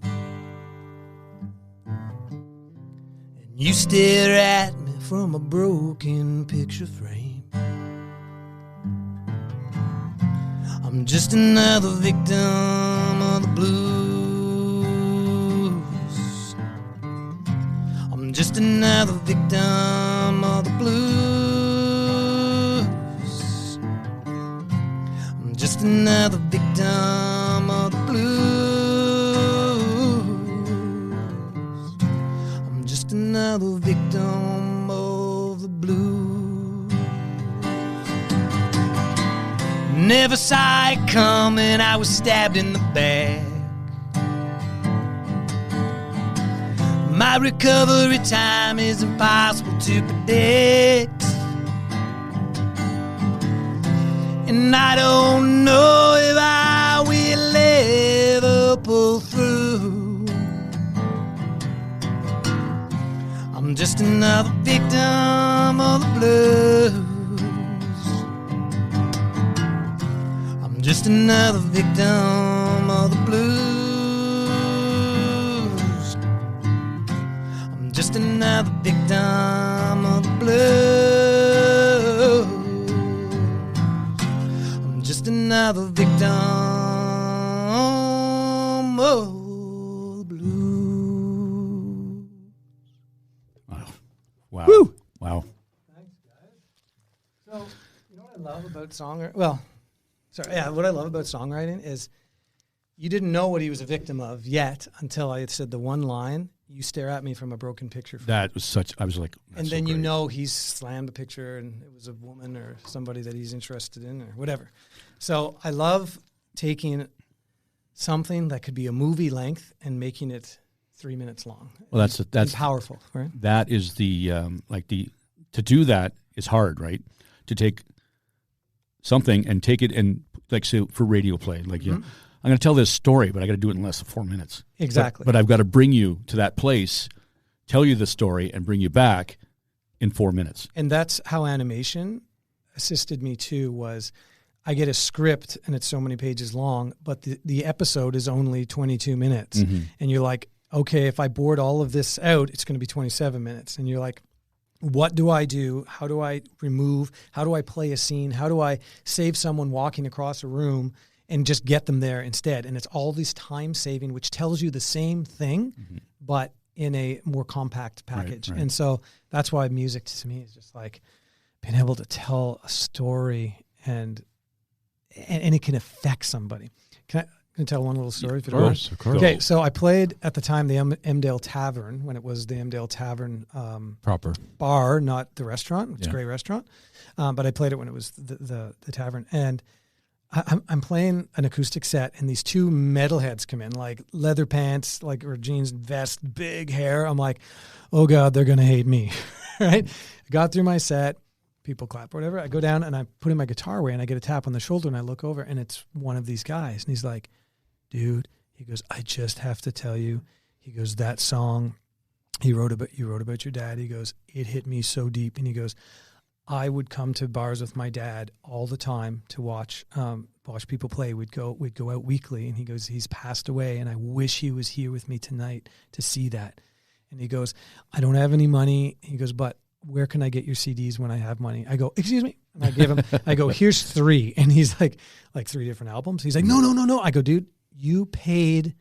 Speaker 4: and you stare at me from a broken picture frame. I'm just another victim of the blues. I'm just another victim of the blues. I'm just another victim of the blues. I'm just another victim of the blues. Never saw it coming, I was stabbed in the back. My recovery time is impossible to predict, and I don't know if I will ever pull through. I'm just another victim of the blues. I'm just another victim of the blues. Just another victim of the blues. I'm just another victim of the blues.
Speaker 1: Wow. Wow.
Speaker 3: Woo!
Speaker 1: Wow.
Speaker 3: Thanks, guys. So, you know what I love about what I love about songwriting is you didn't know what he was a victim of yet until I had said the one line. You stare at me from a broken picture frame.
Speaker 1: That was I was like,
Speaker 3: and then you know he's slammed a picture and it was a woman or somebody that he's interested in or whatever. So I love taking something that could be a movie length and making it 3 minutes long.
Speaker 1: Well, that's
Speaker 3: powerful, right?
Speaker 1: That is to do that is hard, right? To take something and take it and like say for radio play, like
Speaker 3: Mm-hmm.
Speaker 1: I'm going to tell this story, but I got to do it in less than 4 minutes.
Speaker 3: Exactly.
Speaker 1: But I've got to bring you to that place, tell you the story, and bring you back in 4 minutes.
Speaker 3: And that's how animation assisted me too. Was I get a script and it's so many pages long, but the episode is only 22 minutes, and you're like, okay, if I board all of this out, it's going to be 27 minutes, and you're like, what do I do? How do I remove? How do I play a scene? How do I save someone walking across a room and just get them there instead? And it's all this time saving, which tells you the same thing, but in a more compact package.
Speaker 1: Right.
Speaker 3: And so that's why music to me is just like being able to tell a story and it can affect somebody. Can I tell one little story? If you don't mind?
Speaker 2: Of course.
Speaker 3: Okay, so I played at the time the Emdale Tavern when it was the Emdale Tavern
Speaker 2: Proper.
Speaker 3: bar, not the restaurant. It's
Speaker 2: Yeah.
Speaker 3: a great restaurant. But I played it when it was the tavern. And I'm playing an acoustic set, and these two metalheads come in, like leather pants, like or jeans, vest, big hair. I'm like, oh God, they're gonna hate me, right? I got through my set, people clap or whatever. I go down and I put in my guitar away, and I get a tap on the shoulder, and I look over, and it's one of these guys, and he's like, dude, he goes, I just have to tell you, he goes, that song you wrote about your dad. He goes, it hit me so deep, and he goes, I would come to bars with my dad all the time to watch people play. We'd go out weekly, and he goes, he's passed away, and I wish he was here with me tonight to see that. And he goes, I don't have any money. He goes, but where can I get your CDs when I have money? I go, excuse me. And I give him, I go, here's 3. And he's like 3 different albums. He's like, no. I go, dude, you paid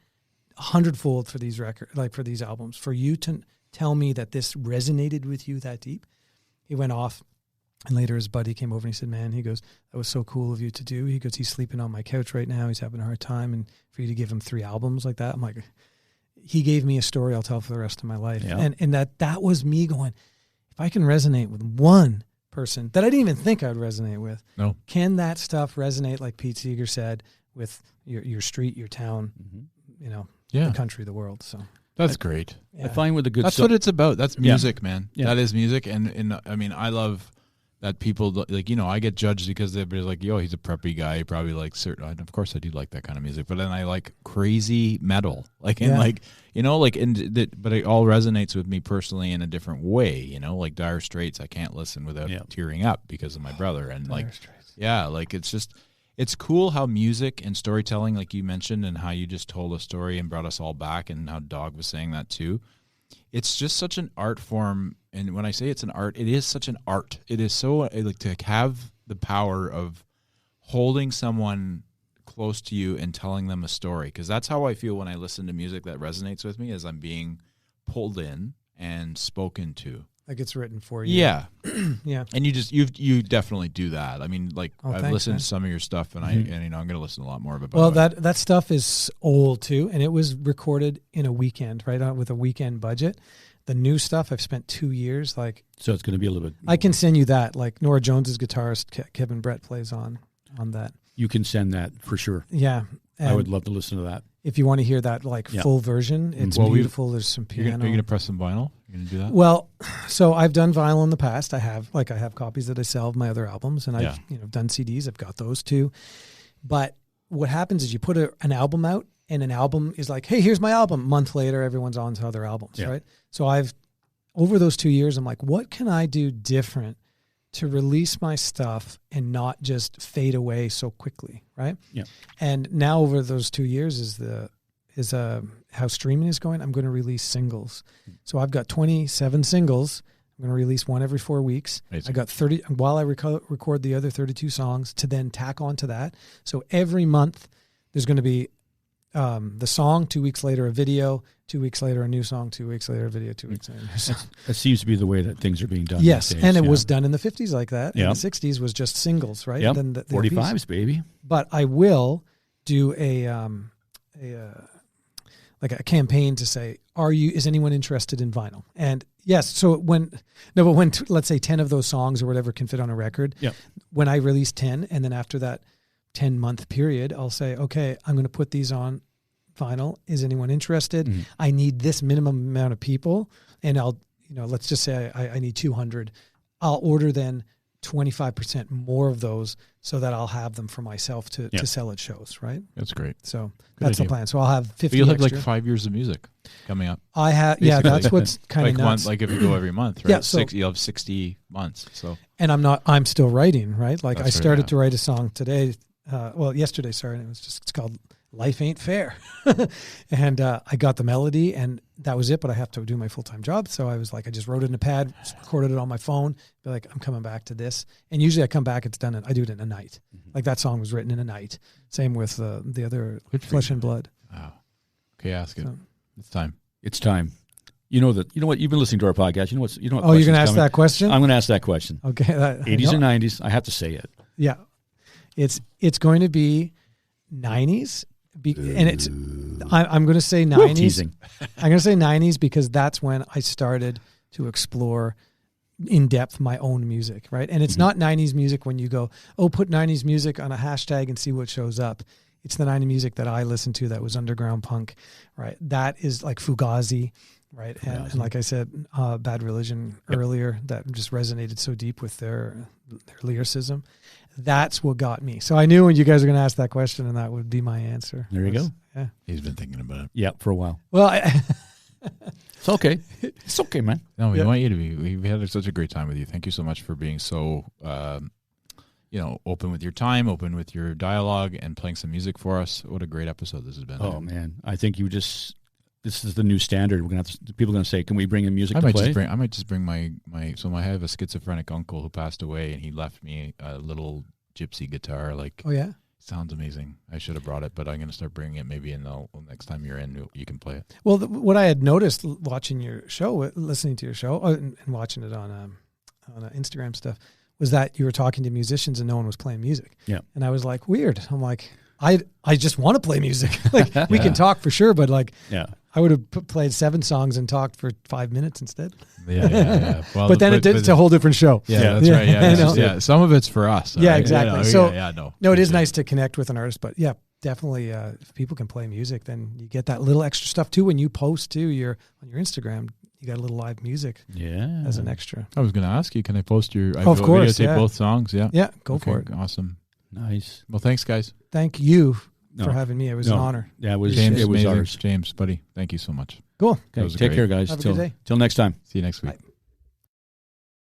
Speaker 3: 100-fold for these for these albums, for you to tell me that this resonated with you that deep. He went off. And later his buddy came over and he said, man, he goes, that was so cool of you to do. He goes, he's sleeping on my couch right now. He's having a hard time. And for you to give him 3 albums like that, I'm like, he gave me a story I'll tell for the rest of my life. Yeah. And that was me going, if I can resonate with one person that I didn't even think I would resonate with, can that stuff resonate, like Pete Seeger said, with your street, your town, the country, the world. So
Speaker 2: that's great.
Speaker 1: Yeah. I find with a good
Speaker 2: that's what it's about. That's music, man. Yeah. That is music. And I mean, I love that people, like, I get judged because everybody's like, yo, he's a preppy guy. He probably likes certain, and of course I do like that kind of music, but then I like crazy metal. But it all resonates with me personally in a different way, like Dire Straits, I can't listen without tearing up because of my brother. And it's cool how music and storytelling, like you mentioned, and how you just told a story and brought us all back, and how Dawg was saying that too. It's just such an art form. And when I say it's an art, it is such an art. It is so like to have the power of holding someone close to you and telling them a story. Because that's how I feel when I listen to music that resonates with me, is I'm being pulled in and spoken to.
Speaker 3: Like it's written for you.
Speaker 2: Yeah.
Speaker 3: Yeah.
Speaker 2: And you definitely do that. I mean, like I've listened to some of your stuff, and I'm going to listen a lot more of it.
Speaker 3: Well, that stuff is old too, and it was recorded in a weekend, right, with a weekend budget. The new stuff I've spent 2 years, so
Speaker 1: it's going to be a little bit.
Speaker 3: I can send you that. Like Nora Jones's guitarist Kevin Brett plays on that.
Speaker 1: You can send that for sure.
Speaker 3: Yeah,
Speaker 1: I would love to listen to that.
Speaker 3: If you want to hear that full version, it's beautiful. There's some piano.
Speaker 2: Are you going to press some vinyl? You're going to do that?
Speaker 3: Well, so I've done vinyl in the past. I have copies that I sell of my other albums, and I've done CDs. I've got those too. But what happens is you put an album out, and an album is like, hey, here's my album. A month later, everyone's on to other albums, right? So over those 2 years, I'm like, what can I do different to release my stuff and not just fade away so quickly, right?
Speaker 1: Yeah.
Speaker 3: And now over those 2 years is how streaming is going. I'm going to release singles. So I've got 27 singles. I'm going to release one every 4 weeks. Amazing. I got 30 while I record the other 32 songs to then tack on to that. So every month there's going to be the song, 2 weeks later a video, 2 weeks later a new song, 2 weeks later a video, 2 weeks later a new song.
Speaker 1: That seems to be the way that things are being done.
Speaker 3: Yes,
Speaker 1: these days,
Speaker 3: and it was done in the 50s like that.
Speaker 1: Yep.
Speaker 3: In the 60s was just singles, right?
Speaker 1: Yep.
Speaker 3: Then the
Speaker 1: 45s, baby.
Speaker 3: But I will do a campaign to say, is anyone interested in vinyl? And yes, so when let's say 10 of those songs or whatever can fit on a record, when I release 10, and then after that 10-month period, I'll say, okay, I'm going to put these on vinyl. Is anyone interested? Mm-hmm. I need this minimum amount of people, and I'll, let's just say I need 200. I'll order then 25% more of those so that I'll have them for myself to sell at shows, right?
Speaker 2: That's great.
Speaker 3: So that's the plan. So I'll have 50
Speaker 2: But you'll have
Speaker 3: extra.
Speaker 2: 5 years of music coming up.
Speaker 3: I have, basically. That's what's kind of nuts.
Speaker 2: Like if you go every month, right?
Speaker 3: Yeah, so,
Speaker 2: you'll have 60 months. So,
Speaker 3: and I'm still writing, right? Like I started to write a song today, yesterday, sorry, and it's called Life Ain't Fair. And I got the melody, and that was it, but I have to do my full-time job. So I was like, I just wrote it in a pad, recorded it on my phone, be like, I'm coming back to this. And usually I come back, it's done, I do it in a night. Mm-hmm. Like that song was written in a night. Same with the other Flesh and Blood.
Speaker 2: Wow. Okay, ask it. So, it's time.
Speaker 1: It's time. You know what? You've been listening to our podcast. You know what?
Speaker 3: Oh, you're going to ask that question?
Speaker 1: I'm going to ask that question.
Speaker 3: Okay.
Speaker 1: 80s and 90s. I have to say it.
Speaker 3: Yeah. It's going to be 90s. And it's I'm going to say 90s.
Speaker 1: Teasing.
Speaker 3: I'm going to say 90s because that's when I started to explore in depth my own music, right? And it's not 90s music when you go, oh, put 90s music on a hashtag and see what shows up. It's the 90s music that I listened to that was underground punk, right? That is like Fugazi, right? And like I said, Bad Religion earlier, that just resonated so deep with their lyricism. That's what got me. So I knew when you guys were going to ask that question, and that would be my answer.
Speaker 1: There you go.
Speaker 3: Yeah.
Speaker 2: He's been thinking about it.
Speaker 1: Yeah, for a while.
Speaker 3: Well,
Speaker 1: It's okay. It's okay, man.
Speaker 2: No, we want you to be. We've had such a great time with you. Thank you so much for being so, open with your time, open with your dialogue, and playing some music for us. What a great episode this has been.
Speaker 1: Oh man, I think this is the new standard. We're gonna have people are gonna say, "Can we bring in music to play?"
Speaker 2: I might just bring my. So I have a schizophrenic uncle who passed away, and he left me a little gypsy guitar. Like,
Speaker 3: oh yeah.
Speaker 2: Sounds amazing. I should have brought it, but I'm going to start bringing it maybe next time you're in, you can play it.
Speaker 3: Well, what I had noticed watching your show, listening to your show, and watching it on Instagram stuff, was that you were talking to musicians and no one was playing music.
Speaker 1: Yeah.
Speaker 3: And I was like, weird. I'm like, I just want to play music. Like we can talk for sure, but like, I would have played 7 songs and talked for 5 minutes instead.
Speaker 2: Yeah. Well,
Speaker 3: but then it's a whole different show.
Speaker 2: Yeah, that's right. Yeah, some of it's for us.
Speaker 3: Yeah,
Speaker 2: right?
Speaker 3: exactly.
Speaker 2: No,
Speaker 3: it is nice to connect with an artist, but yeah, definitely. If people can play music, then you get that little extra stuff too. When you post too, on your Instagram, you got a little live music.
Speaker 1: Yeah.
Speaker 3: As an extra.
Speaker 2: I was going to ask you, can I post your?
Speaker 3: Of course.
Speaker 2: Videotape both songs. Yeah.
Speaker 3: Yeah. Go for it.
Speaker 2: Awesome.
Speaker 1: Nice.
Speaker 2: Well, thanks, guys.
Speaker 3: Thank you for having me. It was an honor.
Speaker 1: Yeah, it was.
Speaker 2: James,
Speaker 1: it was
Speaker 2: amazing.
Speaker 1: ours.
Speaker 2: James, buddy, thank you so much.
Speaker 3: Cool.
Speaker 1: Okay, take care, guys.
Speaker 3: Have a good day.
Speaker 1: Till next time.
Speaker 2: See you next week.
Speaker 3: Bye.